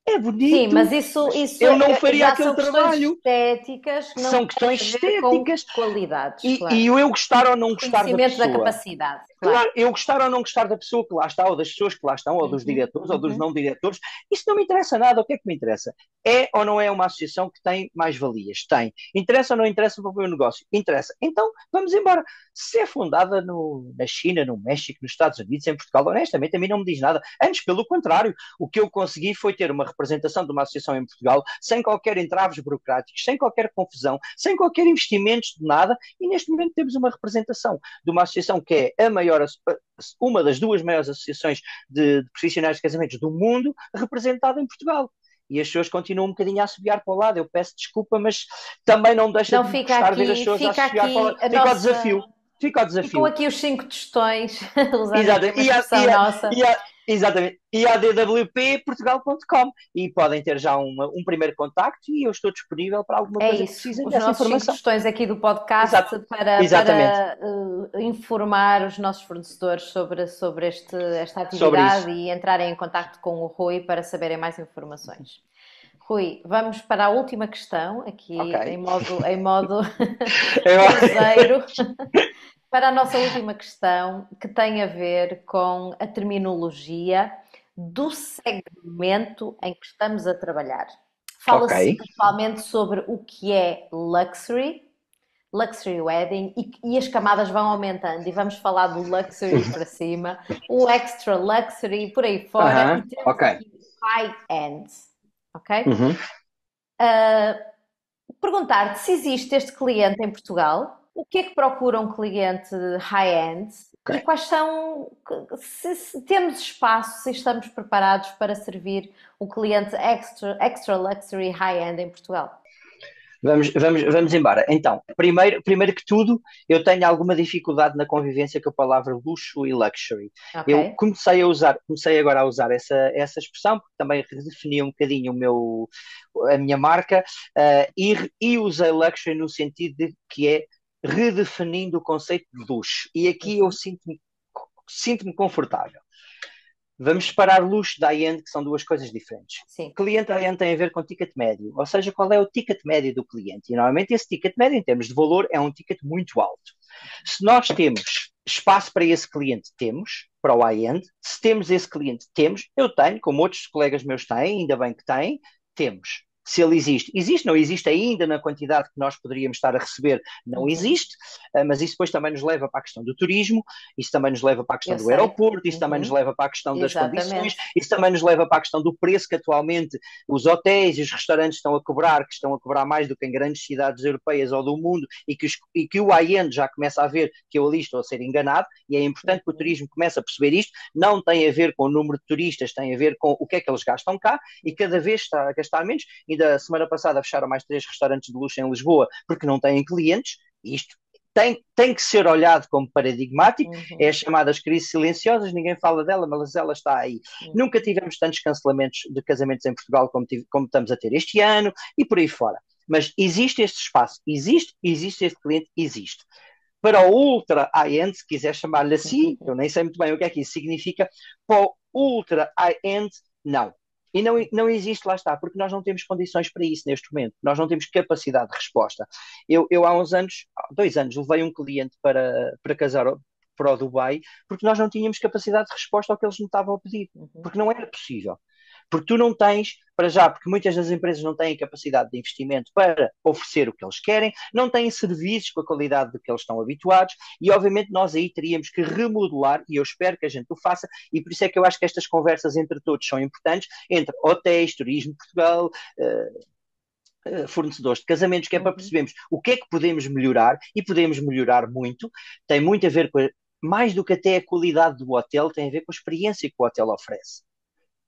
é bonito. Sim, mas isso eu não faria já aquele são questões trabalho. estéticas, não São tem questões a ver com estéticas. qualidades, E claro. eu gostar ou não gostar da Conhecimento da pessoa. capacidade, claro. Claro, eu gostar ou não gostar da pessoa que lá está, ou das pessoas que lá estão, ou dos diretores, ou dos não diretores, isso não me interessa nada. O que é que me interessa? É ou não é uma associação que tem mais-valias? Tem. Interessa ou não interessa para o meu negócio? Interessa. Então, vamos embora. Se é fundada na China, no México, nos Estados Unidos, em Portugal, honestamente, a mim não me diz nada. Antes, pelo contrário, o que eu consegui foi ter uma representação de uma associação em Portugal, sem qualquer entraves burocráticos, sem qualquer confusão, sem qualquer investimentos de nada, e neste momento temos uma representação de uma associação que é uma das duas maiores associações de profissionais de casamentos do mundo, representada em Portugal. E as pessoas continuam um bocadinho a assobiar para o lado. Eu peço desculpa, mas também não deixa Não, de fica gostar de ver as aqui, pessoas a fica assobiar para o aqui lado. a Fica ao nossa... desafio. Fica ao Ficam desafio. aqui os 5 tostões, usando Exato. aqui uma expressão nossa. Exatamente. E a dwpportugal.com. E podem ter já um primeiro contacto e eu estou disponível para alguma É coisa que isso, precisem os dessa nossos 5 informação. questões aqui do podcast Exato. para Exatamente. informar os nossos fornecedores sobre esta Sobre atividade isso. e entrarem em contacto com o Rui para saberem mais informações. Rui, vamos para a última questão, aqui Ok. em modo cruzeiro, para a nossa última questão, que tem a ver com a terminologia do segmento em que estamos a trabalhar. Fala-se atualmente sobre o que é luxury wedding, e as camadas vão aumentando, e vamos falar do luxury para cima, o extra luxury, por aí fora, e temos aqui o high-end, ok? Perguntar-te se existe este cliente em Portugal, o que é que procura um cliente high-end e quais são, se temos espaço, se estamos preparados para servir o cliente extra luxury high-end em Portugal. Vamos embora. Então, primeiro que tudo, eu tenho alguma dificuldade na convivência com a palavra luxo e luxury. Okay. Eu comecei agora a usar essa expressão, porque também redefini um bocadinho a minha marca, e usei luxury no sentido de que é redefinindo o conceito de luxo. E aqui eu sinto-me confortável. Vamos separar luxo da high-end, que são duas coisas diferentes. Sim. Cliente high-end tem a ver com ticket médio, ou seja, qual é o ticket médio do cliente. E normalmente esse ticket médio, em termos de valor, é um ticket muito alto. Se nós temos Espaço para esse cliente temos, para o high-end. Se temos esse cliente, temos. Eu tenho, como outros colegas meus têm, ainda bem que têm, temos. Se ele existe, existe, não existe ainda na quantidade que nós poderíamos estar a receber, não existe, mas isso depois também nos leva para a questão do turismo, isso também nos leva para a questão do aeroporto, isso também nos leva para a questão das condições, isso também nos leva para a questão do preço que atualmente os hotéis e os restaurantes estão a cobrar, que estão a cobrar mais do que em grandes cidades europeias ou do mundo, e que o high-end já começa a ver que eu ali estou a ser enganado, e é importante que o turismo comece a perceber isto. Não tem a ver com o número de turistas, tem a ver com o que é que eles gastam cá, e cada vez está a gastar menos. Ainda a semana passada fecharam mais 3 restaurantes de luxo em Lisboa porque não têm clientes, e isto tem que ser olhado como paradigmático. É as chamadas crises silenciosas, ninguém fala dela, mas ela está aí. Nunca tivemos tantos cancelamentos de casamentos em Portugal como estamos a ter este ano, e por aí fora. Mas existe este espaço, existe este cliente, existe. Para o ultra high-end, se quiser chamar-lhe assim, eu nem sei muito bem o que é que isso significa, para o ultra high-end, não. E não existe, lá está, porque nós não temos condições para isso neste momento, nós não temos capacidade de resposta. Eu há uns anos, 2 anos, levei um cliente para casar para o Dubai, porque nós não tínhamos capacidade de resposta ao que eles me estavam a pedir, porque não era possível. Porque tu não tens, para já, porque muitas das empresas não têm capacidade de investimento para oferecer o que eles querem, não têm serviços com a qualidade de que eles estão habituados, e obviamente nós aí teríamos que remodelar, e eu espero que a gente o faça, e por isso é que eu acho que estas conversas entre todos são importantes, entre hotéis, turismo, Portugal, fornecedores de casamentos, que é para percebermos o que é que podemos melhorar, e podemos melhorar muito. Tem muito a ver com, mais do que até a qualidade do hotel, tem a ver com a experiência que o hotel oferece.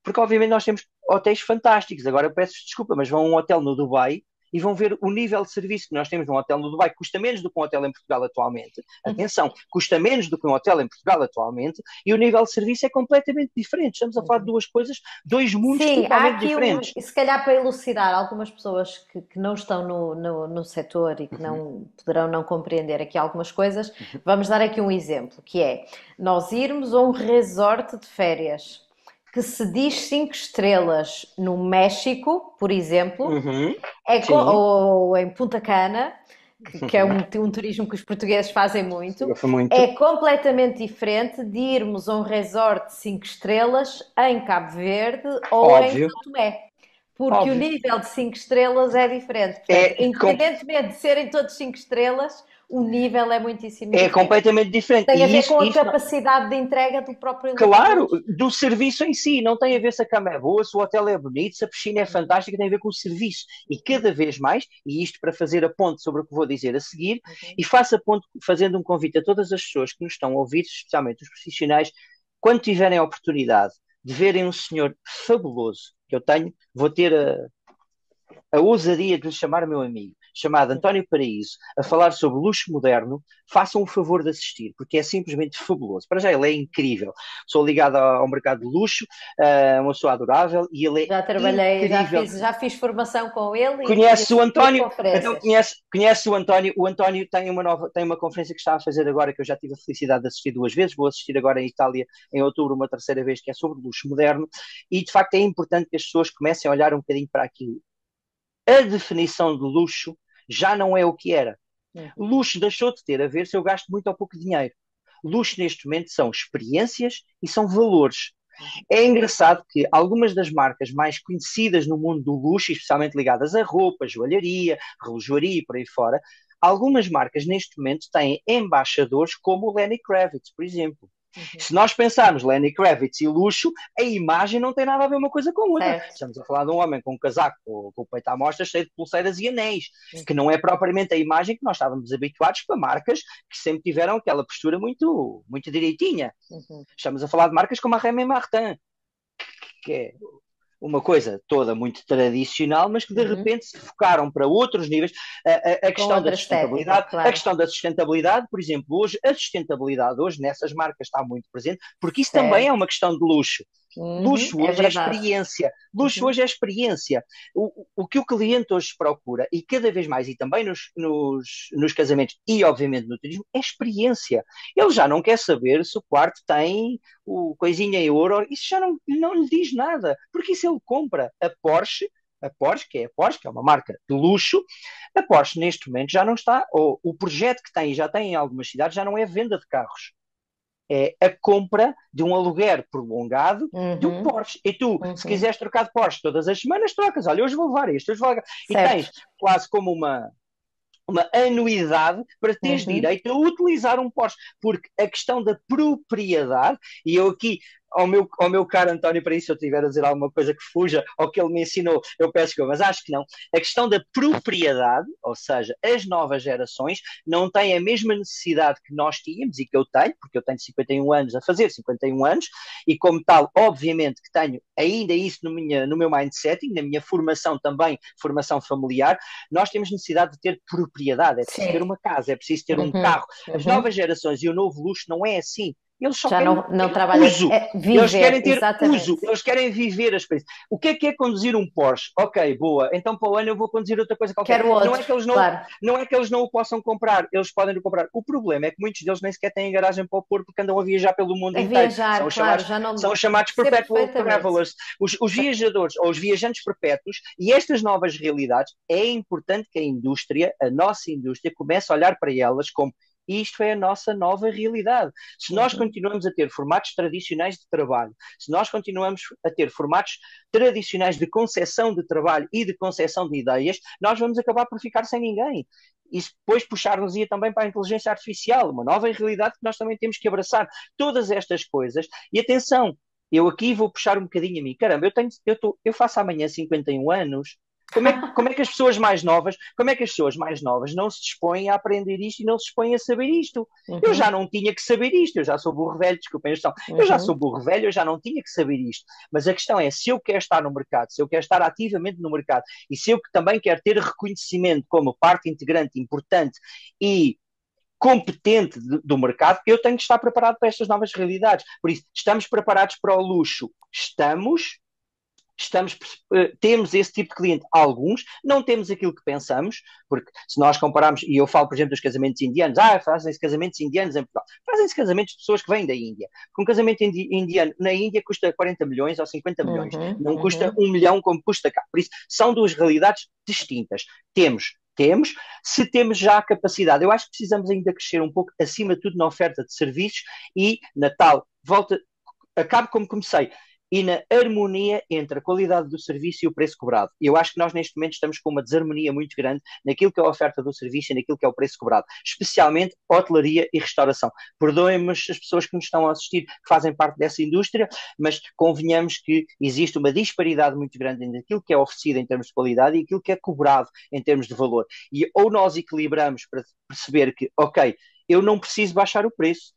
Porque obviamente nós temos hotéis fantásticos. Agora eu peço desculpa, mas vão a um hotel no Dubai e vão ver o nível de serviço que nós temos num hotel no Dubai, que custa menos do que um hotel em Portugal atualmente. Atenção, custa menos do que um hotel em Portugal atualmente, e o nível de serviço é completamente diferente. Estamos a falar de duas coisas, dois mundos totalmente diferentes. Se calhar para elucidar algumas pessoas que não estão no setor e que não poderão não compreender aqui algumas coisas, vamos dar aqui um exemplo, que é nós irmos a um resort de férias que se diz 5 estrelas no México, por exemplo, ou em Punta Cana, que é um turismo que os portugueses fazem muito, é completamente diferente de irmos a um resort de 5 estrelas em Cabo Verde ou em São Tomé. Porque o nível de 5 estrelas é diferente. Portanto, independentemente de serem todos 5 estrelas, o nível é muitíssimo diferente. É completamente diferente. Tem a ver com a capacidade de entrega do próprio lugar. Claro, do serviço em si. Não tem a ver se a cama é boa, se o hotel é bonito, se a piscina é fantástica, tem a ver com o serviço. E cada vez mais, e isto para fazer a ponte sobre o que vou dizer a seguir, e faço a ponte fazendo um convite a todas as pessoas que nos estão a ouvir, especialmente os profissionais, quando tiverem a oportunidade de verem um senhor fabuloso que eu tenho, vou ter a ousadia de lhe chamar meu amigo, chamado António Paraíso, a falar sobre luxo moderno. Façam o favor de assistir, porque é simplesmente fabuloso. Para já ele é incrível. Sou ligado ao mercado de luxo, uma pessoa adorável, e ele já trabalhei, incrível. Já fiz formação com ele. Conhece o António? Então, conhece o António. O António tem uma conferência que está a fazer agora, que eu já tive a felicidade de assistir 2 vezes. Vou assistir agora em Itália em outubro uma 3ª vez, que é sobre luxo moderno, e de facto é importante que as pessoas comecem a olhar um bocadinho para aquilo. A definição de luxo já não é o que era. Luxo deixou de ter a ver se eu gasto muito ou pouco dinheiro. Luxo neste momento são experiências e são valores. É engraçado que algumas das marcas mais conhecidas no mundo do luxo, especialmente ligadas a roupa, joalharia, relojoaria e por aí fora, algumas marcas neste momento têm embaixadores como o Lenny Kravitz, por exemplo. Se nós pensarmos Lenny Kravitz e luxo, a imagem não tem nada a ver uma coisa com outra. Certo. Estamos a falar de um homem com um casaco, com o peito à mostra, cheio de pulseiras e anéis, que não é propriamente a imagem que nós estávamos habituados para marcas que sempre tiveram aquela postura muito, muito direitinha. Estamos a falar de marcas como a Rémy Martin, que é uma coisa toda muito tradicional, mas que de repente se focaram para outros níveis. A questão da sustentabilidade, claro. A questão da sustentabilidade, por exemplo, hoje, a sustentabilidade hoje nessas marcas está muito presente, porque isso também é uma questão de luxo. Luxo hoje é experiência. Luxo hoje é experiência. O que o cliente hoje procura, e cada vez mais, e também nos casamentos, e obviamente no turismo, é experiência. Ele já não quer saber se o quarto tem o coisinha em ouro, isso já não lhe diz nada, porque isso ele compra. A Porsche, que é uma marca de luxo, a Porsche neste momento já não está, ou o projeto que tem, já tem em algumas cidades, já não é venda de carros. é a compra de um aluguer prolongado de um Uhum, Porsche. E tu, se uhum. quiseres trocar de Porsche todas as semanas, trocas. Olha, hoje vou levar este, hoje vou levar. E Certo. tens quase como uma anuidade para teres Uhum. direito a utilizar um Porsche, porque a questão da propriedade, e eu aqui, ao meu caro António, para isso, se eu tiver a dizer alguma coisa que fuja ao que ele me ensinou, eu peço desculpa, mas acho que não. A questão da propriedade, ou seja, as novas gerações não têm a mesma necessidade que nós tínhamos e que eu tenho, porque eu tenho 51 anos a fazer 51 anos, e como tal, obviamente que tenho ainda isso no meu mindset, na minha formação também, formação familiar. Nós temos necessidade de ter propriedade, é preciso ter Sim. uma casa, é preciso ter um Uhum, carro. As uhum. novas gerações e o novo luxo não é assim. Eles só Já querem não ter trabalha, uso. é Eles viver, querem ter exatamente. uso. Eles querem viver a experiência. O que é conduzir um Porsche? Ok, boa. Então para o ano eu vou conduzir outra coisa qualquer. Quero Não outro, é que eles não, claro. não é que eles não o possam comprar. Eles podem o comprar. O problema é que muitos deles nem sequer têm garagem para o pôr porque andam a viajar pelo mundo A inteiro. São viajar, os claro, chamados, já são não os chamados percebo perpetual perfeitamente. travelers. Os viajadores ou os viajantes perpétuos e estas novas realidades, é importante que a indústria, a nossa indústria, comece a olhar para elas como isto é a nossa nova realidade. Se nós Uhum. continuamos a ter formatos tradicionais de trabalho, se nós continuamos a ter formatos tradicionais de concepção de trabalho e de concepção de ideias, nós vamos acabar por ficar sem ninguém. E depois puxar-nos ia também para a inteligência artificial, uma nova realidade que nós também temos que abraçar. Todas estas coisas. E atenção, eu aqui vou puxar um bocadinho a mim. Caramba, eu faço amanhã 51 anos. Como é que as pessoas mais novas, como é que as pessoas mais novas não se dispõem a aprender isto e não se dispõem a saber isto? Eu já Uhum. não tinha que saber isto, eu já sou burro velho, desculpem a expressão, eu já sou Uhum. burro velho, eu já não tinha que saber isto. Mas a questão é, se eu quero estar no mercado, se eu quero estar ativamente no mercado e se eu também quero ter reconhecimento como parte integrante, importante e competente do mercado, eu tenho que estar preparado para estas novas realidades. Por isso, estamos preparados para o luxo? Estamos, temos esse tipo de cliente. Alguns não temos aquilo que pensamos, porque se nós compararmos, e eu falo, por exemplo, dos casamentos indianos, fazem-se casamentos indianos em Portugal, fazem-se casamentos de pessoas que vêm da Índia, porque um casamento indiano na Índia custa 40 milhões ou 50 milhões, Uhum. não custa Uhum. 1 milhão como custa cá. Por isso, são duas realidades distintas. Temos, se temos já a capacidade, eu acho que precisamos ainda crescer um pouco, acima de tudo, na oferta de serviços e na tal, acabo como comecei, e na harmonia entre a qualidade do serviço e o preço cobrado. E eu acho que nós neste momento estamos com uma desarmonia muito grande naquilo que é a oferta do serviço e naquilo que é o preço cobrado, especialmente hotelaria e restauração. Perdoem-me as pessoas que nos estão a assistir, que fazem parte dessa indústria, mas convenhamos que existe uma disparidade muito grande entre aquilo que é oferecido em termos de qualidade e aquilo que é cobrado em termos de valor. E ou nós equilibramos para perceber que, ok, eu não preciso baixar o preço,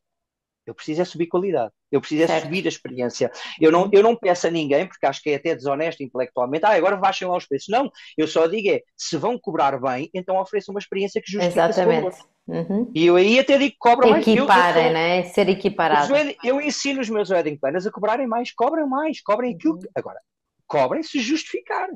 eu preciso é subir qualidade. Eu preciso é Certo. subir a experiência. Eu não, Uhum. eu não peço a ninguém, porque acho que é até desonesto intelectualmente, agora baixem lá os preços. Não, eu só digo se vão cobrar bem, então ofereçam uma experiência que justifique esse valor. Exatamente. Uhum. E eu aí até digo que cobra mais. Equiparem, né? Ser equiparado. Eu ensino os meus wedding planners a cobrarem mais, cobrem aquilo que. Uhum. Agora, cobrem se justificar.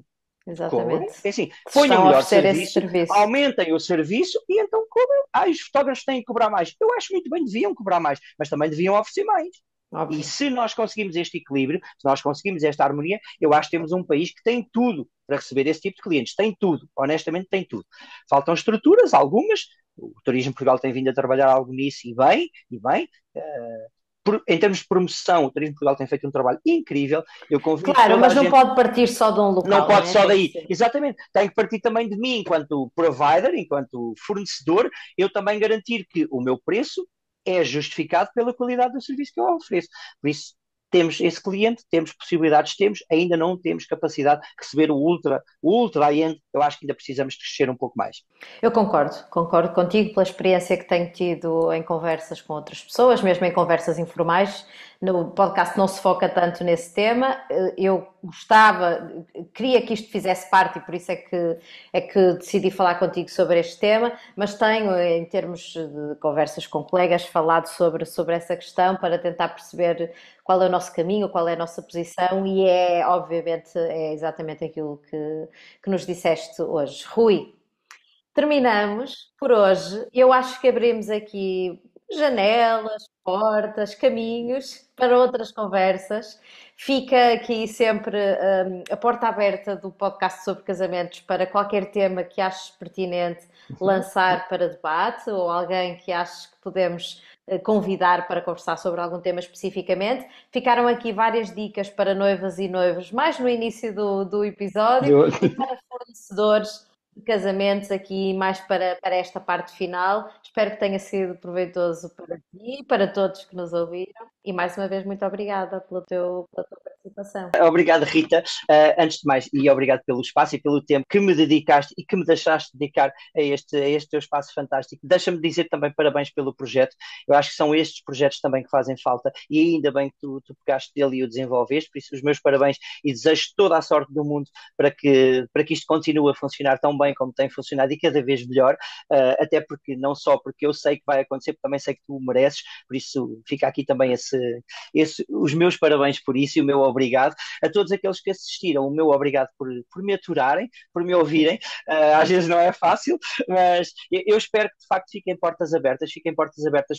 Cobrem, Exatamente. é assim, Que se ponham estão a melhor oferecer esse serviço, serviço. aumentem o serviço e então cobrem. Os fotógrafos têm que cobrar mais. Eu acho muito bem, deviam cobrar mais, mas também deviam oferecer mais. E Óbvio. se nós conseguimos este equilíbrio, se nós conseguimos esta harmonia, eu acho que temos um país que tem tudo para receber esse tipo de clientes. Tem tudo, honestamente tem tudo. Faltam estruturas, algumas. O Turismo Portugal tem vindo a trabalhar algo nisso e bem, e bem. Em termos de promoção, o Turismo Portugal tem feito um trabalho incrível. Eu convido Claro, toda a mas não gente. pode partir só de um Não local, não pode é? só Tem que daí. ser. Exatamente. Tem que partir também de mim, enquanto provider, enquanto fornecedor, eu também garantir que o meu preço é justificado pela qualidade do serviço que eu ofereço. Por isso, temos esse cliente, temos possibilidades, ainda não temos capacidade de receber o ultra high-end. Eu acho que ainda precisamos crescer um pouco mais. Eu concordo contigo pela experiência que tenho tido em conversas com outras pessoas, mesmo em conversas informais. No podcast não se foca tanto nesse tema. Eu queria que isto fizesse parte e por isso é que decidi falar contigo sobre este tema, mas tenho, em termos de conversas com colegas, falado sobre essa questão para tentar perceber qual é o nosso caminho, qual é a nossa posição e obviamente, é exatamente aquilo que nos disseste hoje. Rui, terminamos por hoje. Eu acho que abrimos aqui janelas, portas, caminhos para outras conversas. Fica aqui sempre a porta aberta do podcast sobre casamentos para qualquer tema que aches pertinente Uhum. lançar para debate ou alguém que aches que podemos convidar para conversar sobre algum tema especificamente. Ficaram aqui várias dicas para noivas e noivos, mais no início do episódio, e para fornecedores de casamentos aqui mais para esta parte final. Espero que tenha sido proveitoso para ti e para todos que nos ouviram. E mais uma vez, muito obrigada pela tua participação. Obrigado, Rita. Antes de mais, e obrigado pelo espaço e pelo tempo que me dedicaste e que me deixaste dedicar a este teu espaço fantástico. Deixa-me dizer também parabéns pelo projeto. Eu acho que são estes projetos também que fazem falta e ainda bem que tu pegaste dele e o desenvolveste. Por isso, os meus parabéns e desejo toda a sorte do mundo para que isto continue a funcionar tão bem como tem funcionado e cada vez melhor. Até porque, não só porque eu sei que vai acontecer, porque também sei que tu o mereces. Por isso, fica aqui também os meus parabéns por isso e o meu obrigado. A todos aqueles que assistiram, o meu obrigado por me aturarem, por me ouvirem. Às vezes não é fácil, mas eu espero que de facto fiquem portas abertas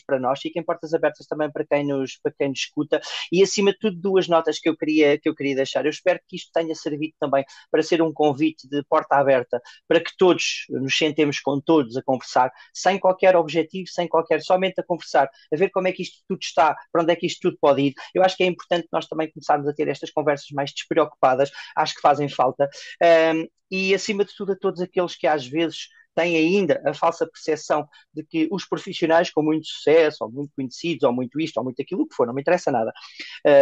para nós, fiquem portas abertas também para quem nos escuta. E acima de tudo, duas notas que eu queria deixar. Eu espero que isto tenha servido também para ser um convite de porta aberta, para que todos nos sentemos com todos a conversar, sem qualquer objetivo, somente a conversar, a ver como é que isto tudo está, para onde é que isto tudo pode ir. Eu acho que é importante nós também começarmos a ter estas conversas mais despreocupadas, acho que fazem falta. E acima de tudo, a todos aqueles que às vezes têm ainda a falsa percepção de que os profissionais com muito sucesso, ou muito conhecidos, ou muito isto, ou muito aquilo, o que for, não me interessa nada.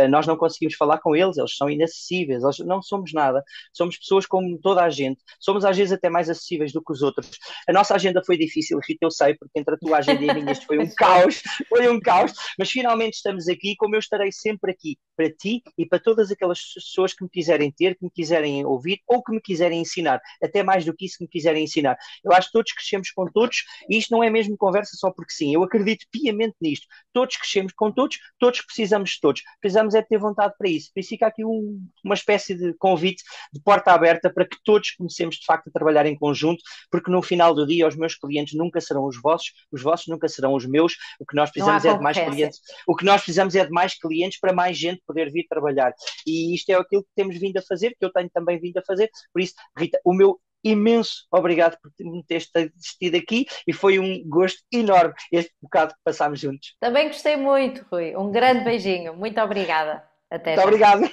Nós não conseguimos falar com eles são inacessíveis, não somos nada. Somos pessoas como toda a gente. Somos às vezes até mais acessíveis do que os outros. A nossa agenda foi difícil, Rita, eu sei, porque entre a tua agenda e a minha isto foi um caos, mas finalmente estamos aqui, como eu estarei sempre aqui, para ti e para todas aquelas pessoas que me quiserem ter, que me quiserem ouvir, ou que me quiserem ensinar, até mais do que isso, que me quiserem ensinar. Eu acho que todos crescemos com todos, e isto não é mesmo conversa só porque sim, eu acredito piamente nisto. Todos crescemos com todos precisamos de todos. Precisamos é ter vontade para isso. Por isso fica aqui uma espécie de convite, de porta aberta, para que todos comecemos de facto a trabalhar em conjunto, porque no final do dia os meus clientes nunca serão os vossos nunca serão os meus. O que nós precisamos é de mais clientes. O que nós precisamos é de mais clientes para mais gente poder vir trabalhar. E isto é aquilo que temos vindo a fazer, que eu tenho também vindo a fazer. Por isso, Rita, o meu imenso obrigado por me teres assistido aqui e foi um gosto enorme este bocado que passámos juntos. Também gostei muito, Rui. Um grande beijinho. Muito obrigada. Até Muito já. Obrigado.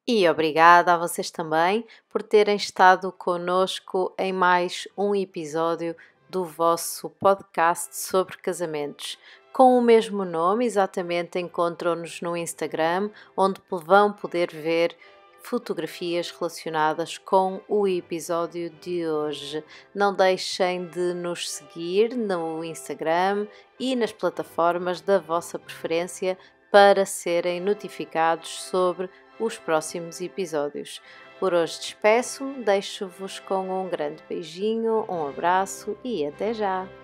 E obrigada a vocês também por terem estado connosco em mais um episódio do vosso podcast sobre casamentos. Com o mesmo nome, exatamente, encontram-nos no Instagram, onde vão poder ver fotografias relacionadas com o episódio de hoje. Não deixem de nos seguir no Instagram e nas plataformas da vossa preferência para serem notificados sobre os próximos episódios. Por hoje despeço-me, deixo-vos com um grande beijinho, um abraço e até já!